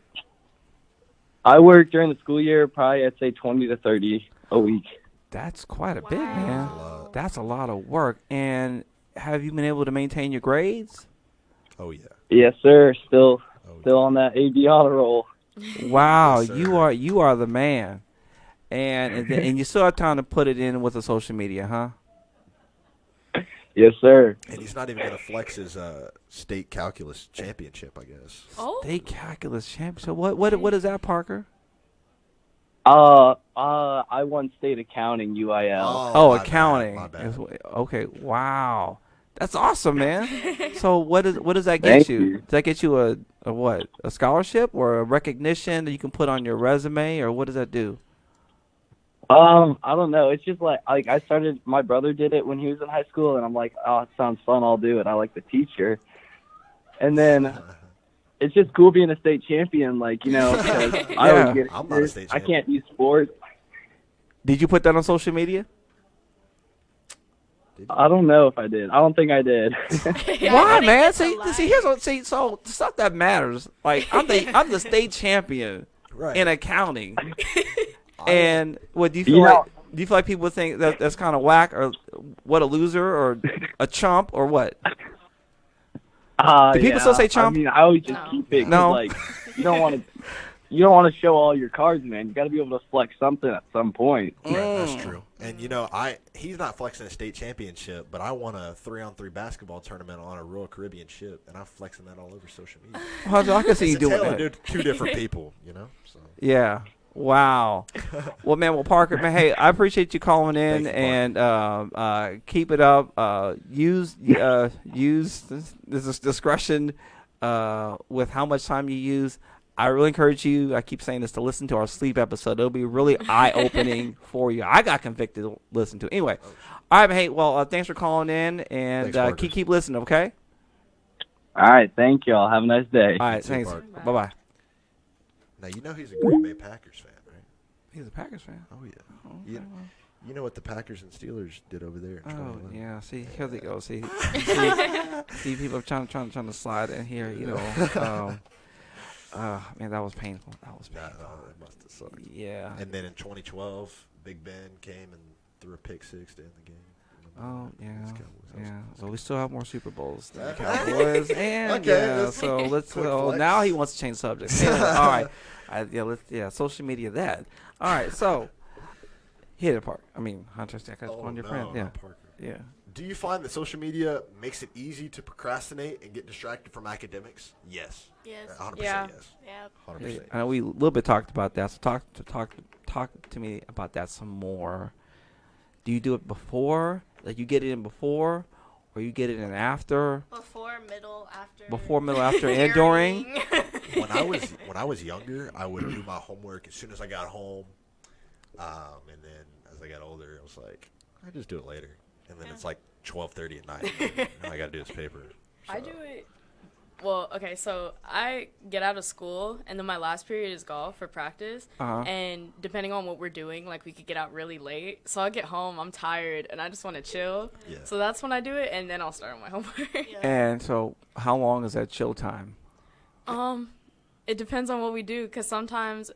I work during the school year, probably I'd say 20 to 30 a week. That's quite a bit, man. That's a lot of work. And have you been able to maintain your grades? Oh yeah. Yes, sir. Still on that AB honor roll. Wow, Yes, sir. you are the man. And you still have time to put it in with the social media, huh? Yes, sir. And he's not even gonna flex his state calculus championship, I guess. Oh, State calculus champ. So what is that, Parker? I won state accounting UIL. Oh, my bad, accounting. my bad. Okay, wow. That's awesome, man. So what does that get Thank you? you. Does that get you a what? A scholarship or a recognition that you can put on your resume, or what does that do? I don't know. It's just like I started. My brother did it when he was in high school, and I'm like, oh, it sounds fun. I'll do it. I like the teacher. And then it's just cool being a state champion. Like, you know, 'cause I Yeah. always get I'm not a injured. state I champion. can't do sports. Did you put that on social media? I don't know if I did. I don't think I did. Why, they man? get See, the here's what. So the stuff that matters. Like I'm the state champion Right. in accounting. And what do you feel You know- like? Do you feel like people think that that's kind of whack, or what, a loser, or a chump, or what? Do people still say chump? I mean, I always just No. keep it. 'cause, No. Like, you don't want to show all your cards, man. You got to be able to flex something at some point. Right, that's true. And he's not flexing a state championship, but I won a 3-on-3 basketball tournament on a Royal Caribbean ship, and I'm flexing that all over social media. Well, I can see you It's a doing tale of that. two different people, So. Yeah. Wow. Well, man. Parker, man. Hey, I appreciate you calling in, Thank you, and keep it up. Use this discretion with how much time you use. I really encourage you. I keep saying this, to listen to our sleep episode. It'll be really eye opening for you. I got convicted to listen to. Anyway, all right. Hey, well, thanks for calling in, and Thanks, keep listening. Okay. All right, thank y'all. Have a nice day. All right. too, Thanks. Bart. Bye bye. Now, he's a Green Bay Packers fan, right? He's a Packers fan. Oh, yeah. You know what the Packers and Steelers did over there in Oh 2011? yeah, see, here they go. See, people trying to slide in here. Man, that was painful. That was painful. It must have sucked. Yeah. And then in 2012, Big Ben came and threw a pick six to end the game. Oh yeah, Against Cowboys. That was yeah. cool. Well, we still have more Super Bowls than the Cowboys, and Okay, yeah. that's So let's. quick So flex. now he wants to change subjects. Anyway, all right. Social media that. All right. So hit it, Park. I mean, Hunter, on your friend. Yeah. not Parker. Yeah. Do you find that social media makes it easy to procrastinate and get distracted from academics? Yes. Yes. 100% Yeah. yes. Yeah. 100%. I know we a little bit talked about that. So talk to me about that some more. Do you do it before? Like you get it in before, or you get it in after? Before, middle, after. Before, middle, after, and during. when I was younger, I would do my homework as soon as I got home, and then as I got older, I was like, I just do it later, and then it's like 12:30 at night. Now I got to do this paper. I So, do it. Well, okay, so I get out of school, and then my last period is golf for practice. Uh-huh. And depending on what we're doing, like, we could get out really late. So I get home, I'm tired, and I just want to chill. Yeah. So that's when I do it, and then I'll start on my homework. Yeah. And so, how long is that chill time? It depends on what we do, because sometimes,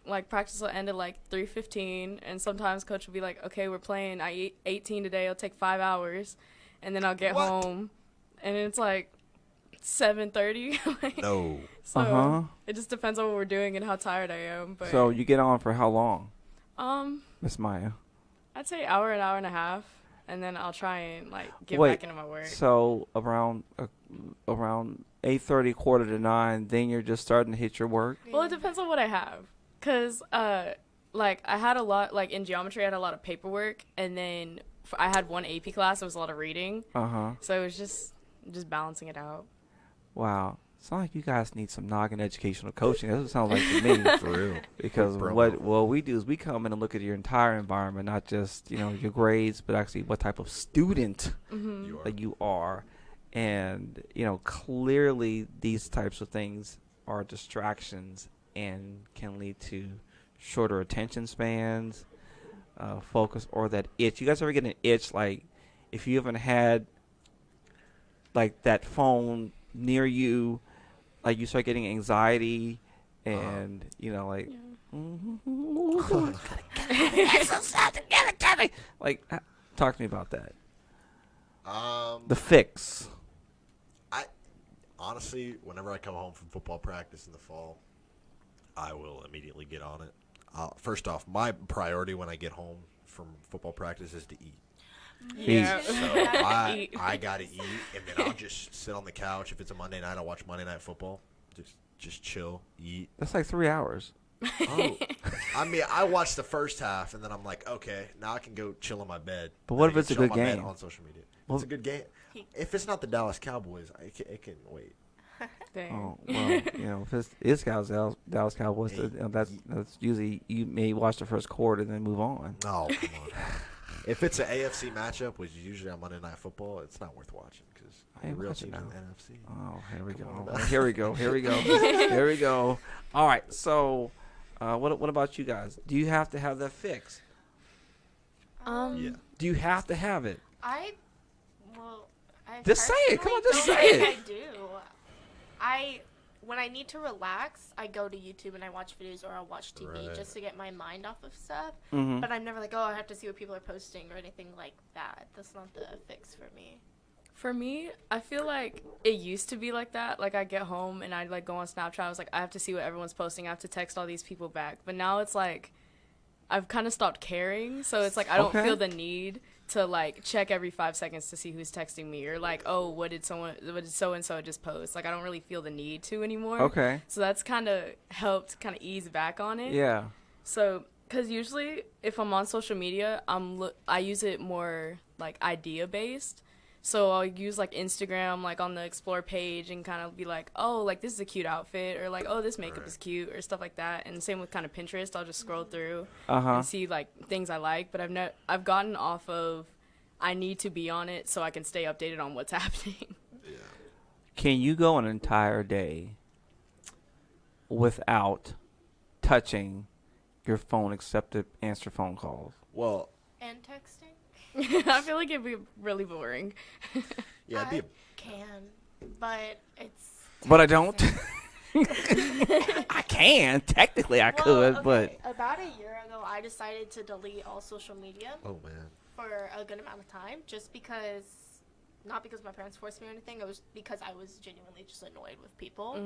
like, practice will end at, like, 3:15, and sometimes coach will be like, okay, we're playing 18 today, it'll take 5 hours, and then I'll get home, and it's, like, 7:30. No. So Uh-huh. it just depends on what we're doing and how tired I am. But So you get on for how long, um, Miss Maya? I'd say an hour and a half, and then I'll try and like get Wait, back into my work. So around 8:30, 8:45, then you're just starting to hit your work. Well, it depends on what I have, cause like I had a lot, like in geometry I had a lot of paperwork, and then I had one AP class. It was a lot of reading, so it was just balancing it out. Wow. Sounds like you guys need some noggin educational coaching. That's what it sounds like to me. For real. Because Quick what promo. we do is we come in and look at your entire environment, not just your grades, but actually what type of student You are. that you are. And clearly these types of things are distractions and can lead to shorter attention spans, focus, or that itch. You guys ever get an itch, like if you haven't had like that phone near you, like you start getting anxiety, and like like talk to me about that. The fix. Honestly, whenever I come home from football practice in the fall, I will immediately get on it. First off, my priority when I get home from football practice is to eat. Yeah. So I gotta eat, and then I'll just sit on the couch. If it's a Monday night, I'll watch Monday Night Football. Just chill, eat. That's like 3 hours. Oh, I mean, I watch the first half, and then I'm like, okay, now I can go chill in my bed. But what And if I it's can a chill good in my bed game? on social media? Well- It's a good game. If it's not the Dallas Cowboys, it can wait. Dang. Oh well, if it's Dallas Cowboys, Hey, that's usually you may watch the first quarter and then move on. Oh, come on. If it's an AFC matchup, which is usually on Monday Night Football, it's not worth watching because Hey, the real watch it teams in now. the NFC. Oh, here we go. on now. Here we go. Here we go. Here we go. All right. So, what about you guys? Do you have to have that fix? Yeah. Do you have to have it? I Just say it. Come on, just personally say don't it. think I do. When I need to relax, I go to YouTube and I watch videos or I'll watch TV Right. just to get my mind off of stuff. Mm-hmm. But I'm never like, oh, I have to see what people are posting or anything like that. That's not the fix for me. For me, I feel like it used to be like that. Like, I get home and I'd, like, go on Snapchat. I was like, I have to see what everyone's posting. I have to text all these people back. But now it's like, I've kind of stopped caring. So it's like, I don't Okay. feel the need to, like, check every 5 seconds to see who's texting me. Or, like, oh, what did so-and-so just post? Like, I don't really feel the need to anymore. Okay. So that's kind of helped kind of ease back on it. Yeah. So, because usually if I'm on social media, I use it more, like, idea-based. So I'll use, like, Instagram, like, on the Explore page and kind of be like, oh, like, this is a cute outfit, or, like, oh, this makeup is cute, or stuff like that. And same with kind of Pinterest. I'll just scroll through and see, like, things I like. But I've gotten off of I need to be on it so I can stay updated on what's happening. Can you go an entire day without touching your phone except to answer phone calls? Well, And texting? I feel like it'd be really boring. yeah, it'd be. Can, but it's. But I don't. I can. Technically, I could, okay, about a year ago, I decided to delete all social media Oh man. for a good amount of time, just because, not because my parents forced me or anything. It was because I was genuinely just annoyed with people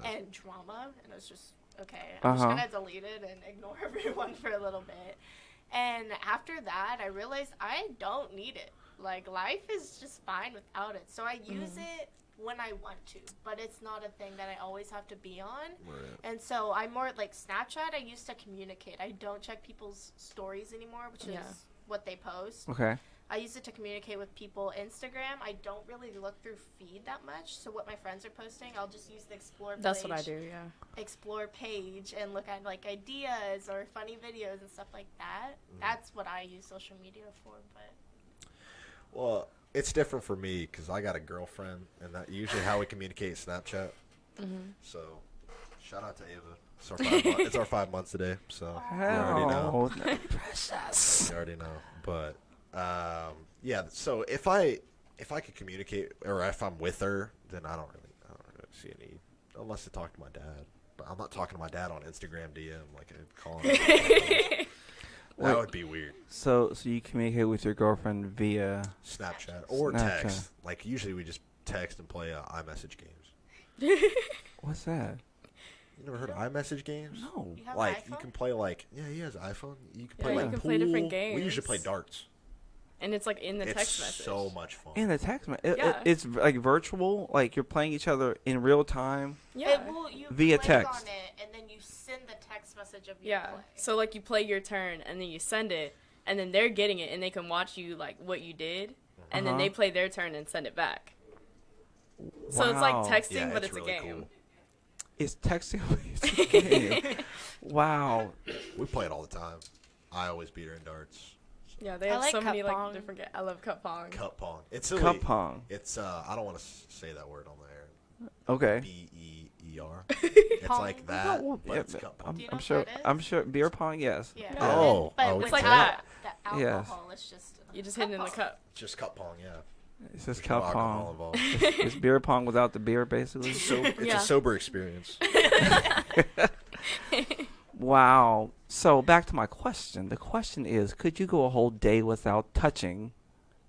and drama, and I was just okay. I'm just gonna delete it and ignore everyone for a little bit. And after that, I realized I don't need it. Like, life is just fine without it. So I use it when I want to, but it's not a thing that I always have to be on. Right. And so I'm more like Snapchat. I used to communicate. I don't check people's stories anymore, which is what they post. Okay. I use it to communicate with people. Instagram, I don't really look through feed that much. So what my friends are posting, I'll just use the Explore page. That's what I do, yeah. Explore page and look at, like, ideas or funny videos and stuff like that. That's what I use social media for. But Well, it's different for me because I got a girlfriend, and that usually how we communicate is Snapchat. So, shout out to Ava. It's our 5 months today, so you already know. Precious. You already know. But yeah. So if I could communicate, or if I'm with her, then I don't really see a need, unless to talk to my dad. But I'm not talking to my dad on Instagram DM like I call him. That would be weird. So you communicate with your girlfriend via Snapchat or Snapchat. text. Like usually we just text and play iMessage games. what's that? You never heard of iMessage games? No. you have Like an you iPhone? can play like he has an iPhone. You can Yeah, play you like can pool. play different We usually play games. darts. And it's, like, in the It's text message. so much fun. In the text Yeah. it's like virtual, like you're playing each other in real time. Yeah. You Via click text. on it, and then you send the text message of your Yeah. play. So, like, you play your turn, and then you send it, and then they're getting it, and they can watch you, like, what you did, and then they play their turn and send it back. So it's like Wow. texting, Yeah, but it's it's really a game. cool. It's texting. It's a game. Wow. We play it all the time. I always beat her in darts. Yeah, they I have like so many, cup like, pong. different I love cup pong. Cup pong. It's silly. Cup pong. It's I don't want to say that word on the air. Okay. BEER. It's Pong. like that, Well, but yeah, it's cup pong. I'm, Do you know I'm what sure. that is? I'm sure. Beer pong. Yes. Yeah. Oh. But Oh, with it's like the, that. the Yes. alcohol, it's just You just hit it in the pong. cup. Just cup pong, yeah. It's just There's no cup alcohol pong. involved. It's beer pong without the beer, basically. It's Yeah. a sober experience. Wow. So back to my question. The question is, could you go a whole day without touching?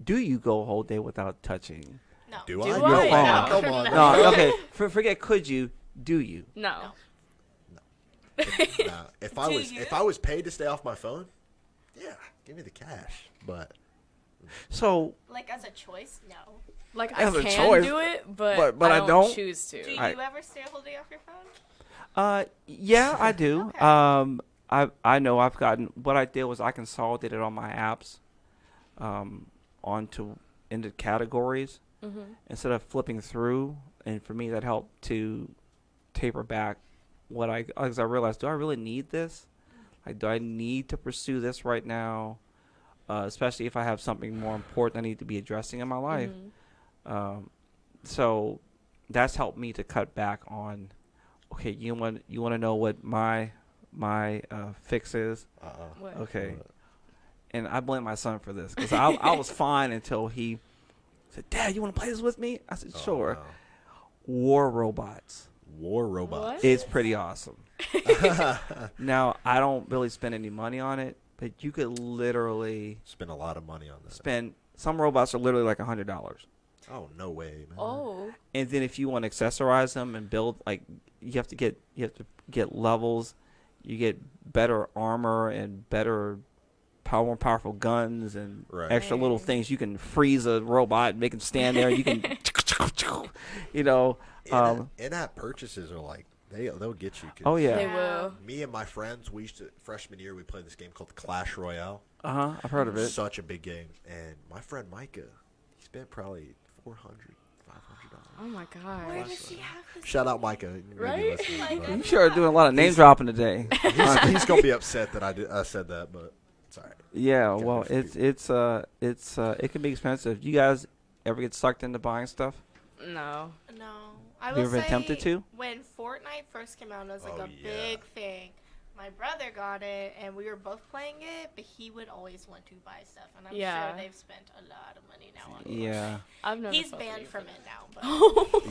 Do you go a whole day without touching? No. Do Do I? I? No. No. Come on. No. Okay. Forget. Could you? Do you? No. Nah, if I Do was you? if I was paid to stay off my phone, yeah, give me the cash. But So Like, as a choice, no. Like, As I a can choice, do it, but but I don't. choose to. Do you I- ever stay a whole day off your phone? yeah, I do. Okay. I know I've gotten. What I did was I consolidated all my apps, onto into categories instead of flipping through. And for me, that helped to taper back because I realized, do I really need this? Like, do I need to pursue this right now? Especially if I have something more important I need to be addressing in my life. So that's helped me to cut back on. Okay, you want to know what my fix is? What? Okay, and I blame my son for this because I was fine until he said, "Dad, you want to play this with me?" I said, "Sure." no. War robots. War robots. What? It's pretty awesome. Now I don't really spend any money on it, but you could literally Spend a lot of money on that. spend. Some robots are literally like $100. Oh, no way, man. Oh. And then if you want to accessorize them and build, like, you have to get levels. You get better armor and better more powerful guns and Right. extra little things. You can freeze a robot and make him stand there. You can, you know. In-app purchases are like, they'll get you. 'Cause Oh yeah. They will. Me and my friends, freshman year, we played this game called Clash Royale. I've heard of it. Such a big game. And my friend Micah, he spent probably $400, $500. Oh my god. Where does he have this? Shout out Micah. He may be Right? listening, You sure are doing a lot of name dropping today. but he's gonna be upset that I said that, but it's all right. Yeah, Gotta well, be it can be expensive. You guys ever get sucked into buying stuff? No. No. I You will ever been say tempted to? when Fortnite first came out, it was like Oh, a yeah. big thing. My brother got it, and we were both playing it, but he would always want to buy stuff, and I'm Yeah. sure they've spent a lot of money now on Yeah. I've never He's felt banned any from for it now, but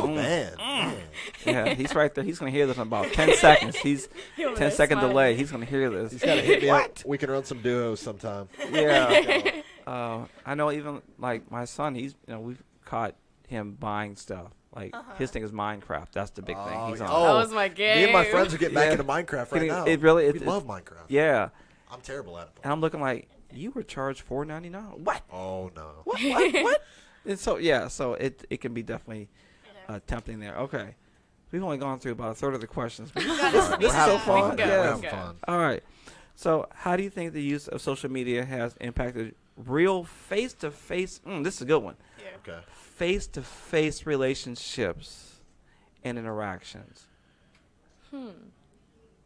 Oh, man. Yeah, he's right there. He's gonna hear this in about 10 seconds. He's Yo, 10-second that's delay. funny. He's gonna hear this. He's gotta hit me up. We can run some duos sometime. Yeah. I know even like my son, we've caught him buying stuff. Like his thing is Minecraft. That's the big thing. He's on. Oh, That was my game. Me and my friends are getting back Yeah. into Minecraft right now. It really we love Minecraft. Yeah. I'm terrible at it. And I'm looking like, you were charged $4.99. What? Oh no. What? And so it can be definitely tempting there. Okay. We've only gone through about a third of the questions. This is so fun. We can go. Yeah. We're having fun. All right. So, how do you think the use of social media has impacted real face-to-face? This is a good one. Okay. Face-to-face relationships and interactions.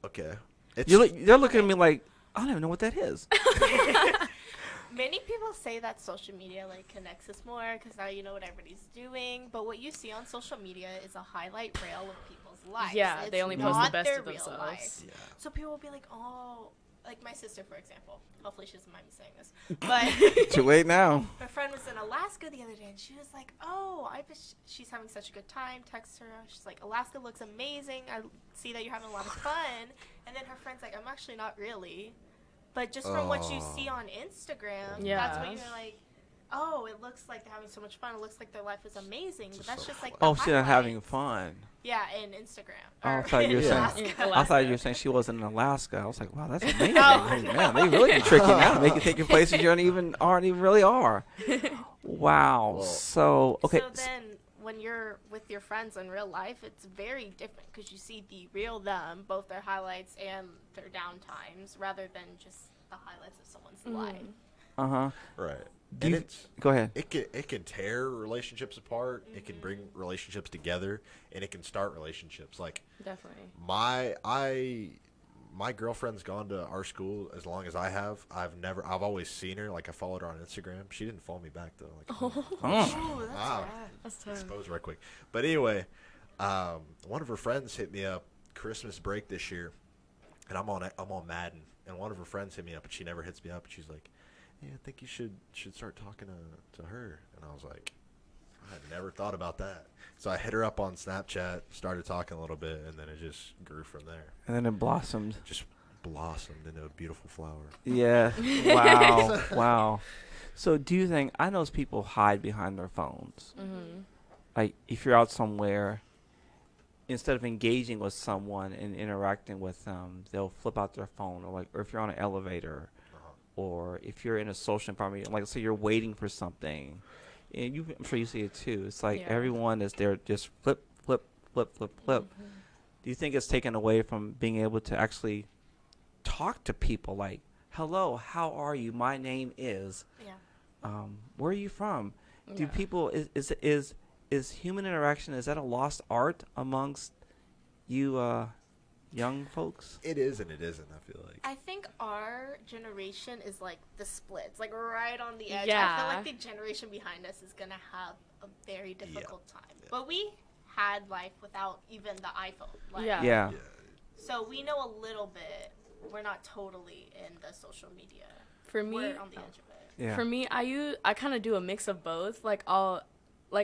Okay. It's They're looking at me like, I don't even know what that is. many people say that social media like connects us more because now you know what everybody's doing. But what you see on social media is a highlight reel of people's lives. Yeah, It's they only post the not best their of real themselves. life. Yeah. So people will be like, oh, like my sister, for example. Hopefully she doesn't mind me saying this. But Too late now. my friend was in Alaska the other day, and she was like, oh, she's having such a good time. Text her. She's like, Alaska looks amazing. I see that you're having a lot of fun. And then her friend's like, I'm actually not really. But just from what you see on Instagram, that's what Yeah. you're like, oh, it looks like they're having so much fun. It looks like their life is amazing. But that's just like the Oh, she's not having highlights. fun. Yeah, in Instagram. Oh, I Or thought you were in saying. Alaska. I thought you were saying she wasn't in Alaska. I was like, wow, that's amazing. Hey, man, they really be tricking out, make you think in places you aren't even really are. Wow. Well, So okay. So then, when you're with your friends in real life, it's very different because you see the real them, both their highlights and their down times, rather than just the highlights of someone's life. Right. Do And you- it's Go ahead. it can tear relationships apart. It can bring relationships together, and it can start relationships. Like Definitely. my girlfriend's gone to our school as long as I have. I've always seen her. Like I followed her on Instagram. She didn't follow me back though. Like Oh, that's wow. rad. That's tough. Exposed right quick. But anyway, one of her friends hit me up Christmas break this year, and I'm on Madden, and one of her friends hit me up, and she never hits me up, and she's like, "Yeah, I think you should start talking to her." And I was like, I had never thought about that. So I hit her up on Snapchat, started talking a little bit, and then it just grew from there. And then it blossomed. Just blossomed into a beautiful flower. Yeah. Wow. Wow. So do you think, I know people hide behind their phones. Like if you're out somewhere, instead of engaging with someone and interacting with them, they'll flip out their phone, or if you're on an elevator, or if you're in a social environment, like say you're waiting for something, and I'm sure you see it too. It's like Yeah. everyone is there, just flip. Do you think it's taken away from being able to actually talk to people? Like, hello, how are you? My name is. Yeah. Where are you from? Do Yeah. people is human interaction, is that a lost art amongst you young folks? It is and it isn't, I feel like. I think our generation is like the splits, like right on the edge. I Yeah. feel like the generation behind us is gonna have a very difficult time. But we had life without even the iPhone. Like, Yeah. Yeah. So we know a little bit. We're not totally in the social media. For me, We're on the edge of it. Yeah. For me, I kind of do a mix of both. Like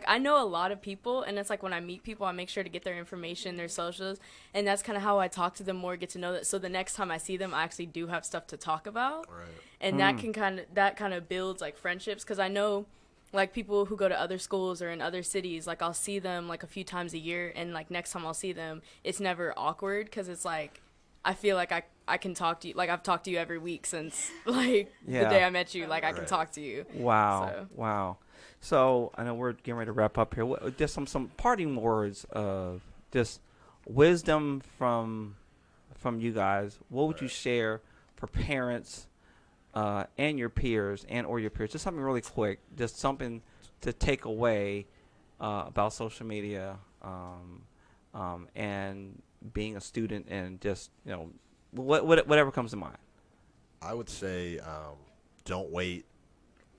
I know a lot of people, and it's like when I meet people, I make sure to get their information, their socials, and that's kind of how I talk to them more, get to know that. So the next time I see them, I actually do have stuff to talk about, Right. and that kind of builds like friendships. Because I know like people who go to other schools or in other cities, like I'll see them like a few times a year, and like next time I'll see them, it's never awkward because it's like I feel like I can talk to you, like I've talked to you every week since like the day I met you, like I can talk to you. Wow. So. Wow. So I know we're getting ready to wrap up here. Just some parting words of just wisdom from you guys. What would you share for parents and your peers or your peers? Just something really quick, just something to take away about social media and being a student, and just whatever comes to mind. I would say don't wait.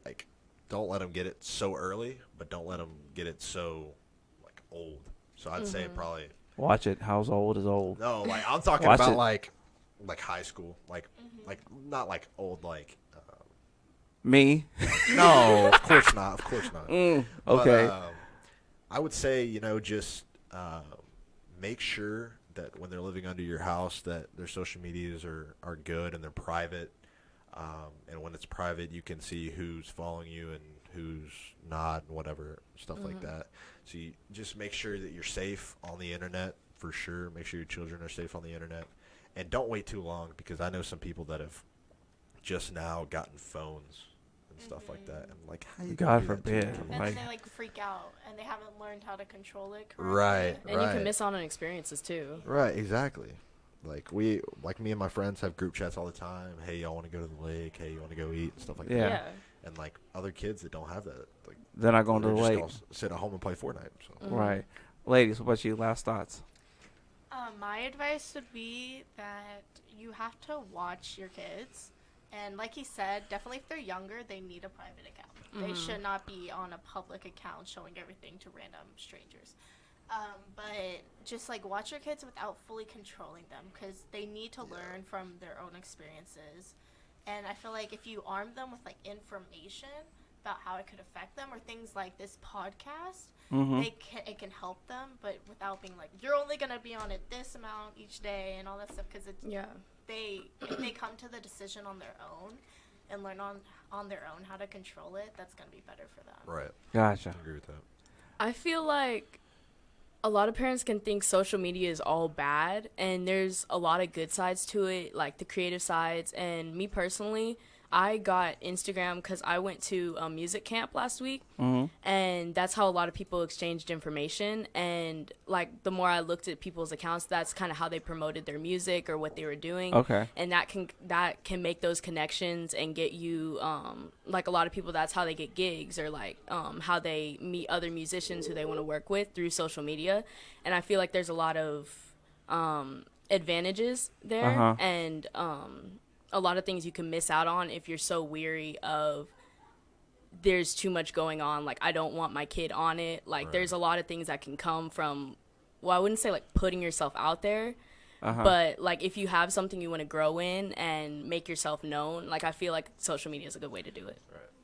Like, don't let them get it so early, but don't let them get it so like old. So I'd say probably Watch it. How's old is old. no. Like I'm talking Watch about it. like high school, like not like old like. Me? No, of course not. Of course not. Okay. But, I would say, just make sure that when they're living under your house that their social medias are good and they're private. And when it's private, you can see who's following you and who's not and whatever, stuff like that. So you just make sure that you're safe on the internet for sure. Make sure your children are safe on the internet. And don't wait too long, because I know some people that have just now gotten phones and stuff like that. And like, how you God gonna do that to forbid. them? And Like- then they like freak out and they haven't learned how to control it correctly. Right. And you can miss out on experiences too. Right, exactly. Like me and my friends have group chats all the time. Hey, y'all want to go to the lake? Hey, you want to go eat and stuff like Yeah. that. And like other kids that don't have that, like They're not going to they're the just lake. gonna sit at home and play Fortnite. So Right. Ladies, what about you? Last thoughts? My advice would be that you have to watch your kids. And like he said, definitely if they're younger, they need a private account. They should not be on a public account showing everything to random strangers. But just like watch your kids without fully controlling them, because they need to learn from their own experiences. And I feel like if you arm them with like information about how it could affect them, or things like this podcast, it can help them, but without being like, you're only gonna be on it this amount each day and all that stuff. Because if they come to the decision on their own and learn on their own how to control it, that's gonna be better for them. right, Gotcha. I agree with that. I feel like a lot of parents can think social media is all bad, and there's a lot of good sides to it, like the creative sides. And me personally, I got Instagram because I went to a music camp last week, and that's how a lot of people exchanged information. And like the more I looked at people's accounts, that's kind of how they promoted their music or what they were doing. Okay. And that can make those connections and get you like a lot of people, that's how they get gigs, or like how they meet other musicians who they want to work with through social media. And I feel like there's a lot of advantages there, and a lot of things you can miss out on if you're so weary of there's too much going on. Like, I don't want my kid on it. Like, there's a lot of things that can come from, well, I wouldn't say like putting yourself out there, but like if you have something you want to grow in and make yourself known, like I feel like social media is a good way to do it.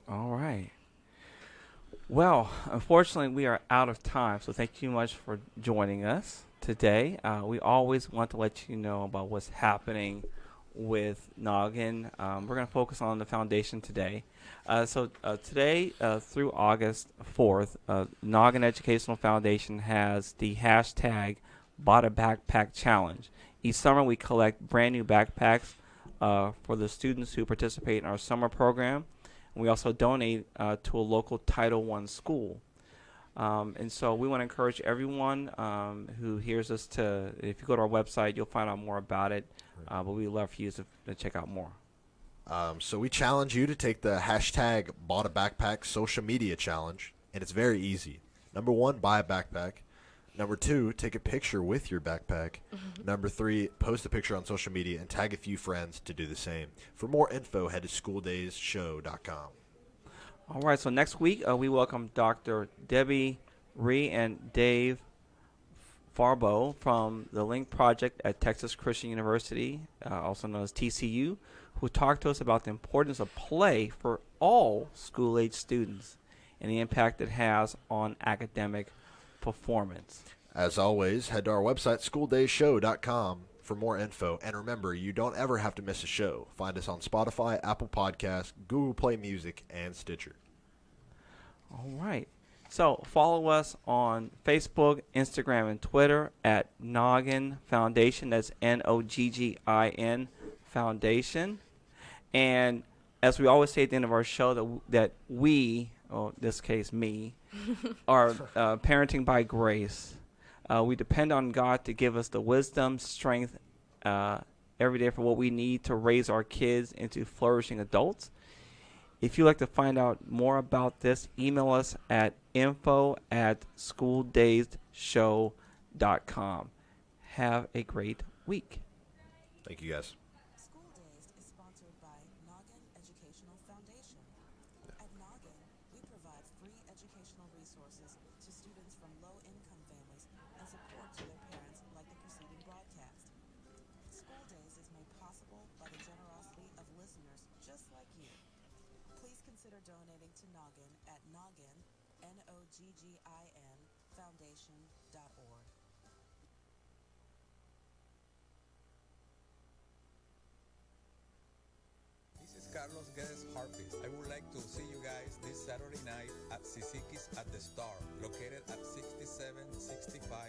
All right. Well, unfortunately, we are out of time, so thank you much for joining us today. We always want to let you know about what's happening with Noggin. We're going to focus on the foundation today. So today through August 4th, Noggin Educational Foundation has the hashtag Bought a Backpack Challenge. Each summer we collect brand new backpacks for the students who participate in our summer program. We also donate to a local Title I school. And so we want to encourage everyone who hears us to, if you go to our website, you'll find out more about it. But we'd love for you to check out more. So we challenge you to take the hashtag Bought a Backpack social media challenge, and it's very easy. Number 1, buy a backpack. Number 2, take a picture with your backpack. Number 3, post a picture on social media and tag a few friends to do the same. For more info, head to schooldayshow.com. All right, so next week we welcome Dr. Debbie Ree and Dave Farbo from the Link Project at Texas Christian University, also known as TCU, who talked to us about the importance of play for all school-age students and the impact it has on academic performance. As always, head to our website, schooldayshow.com, for more info. And remember, you don't ever have to miss a show. Find us on Spotify, Apple Podcasts, Google Play Music, and Stitcher. All right. So follow us on Facebook, Instagram, and Twitter at Noggin Foundation. That's Noggin Foundation. And as we always say at the end of our show, that we, or in this case me, are parenting by grace. We depend on God to give us the wisdom, strength every day for what we need to raise our kids into flourishing adults. If you'd like to find out more about this, email us at info@schooldaysshow.com. Have a great week. Thank you, guys. School Days is sponsored by Noggin Educational Foundation. At Noggin, we provide free educational resources to students from low-income families and support to their parents like the preceding broadcast. School Days is made possible by the generosity of listeners just like you. Please consider donating to Noggin at Noggin, Noggin, foundation.org. This is Carlos Guedes Harpist. I would like to see you guys this Saturday night at Sisiki's at the Star, located at 6765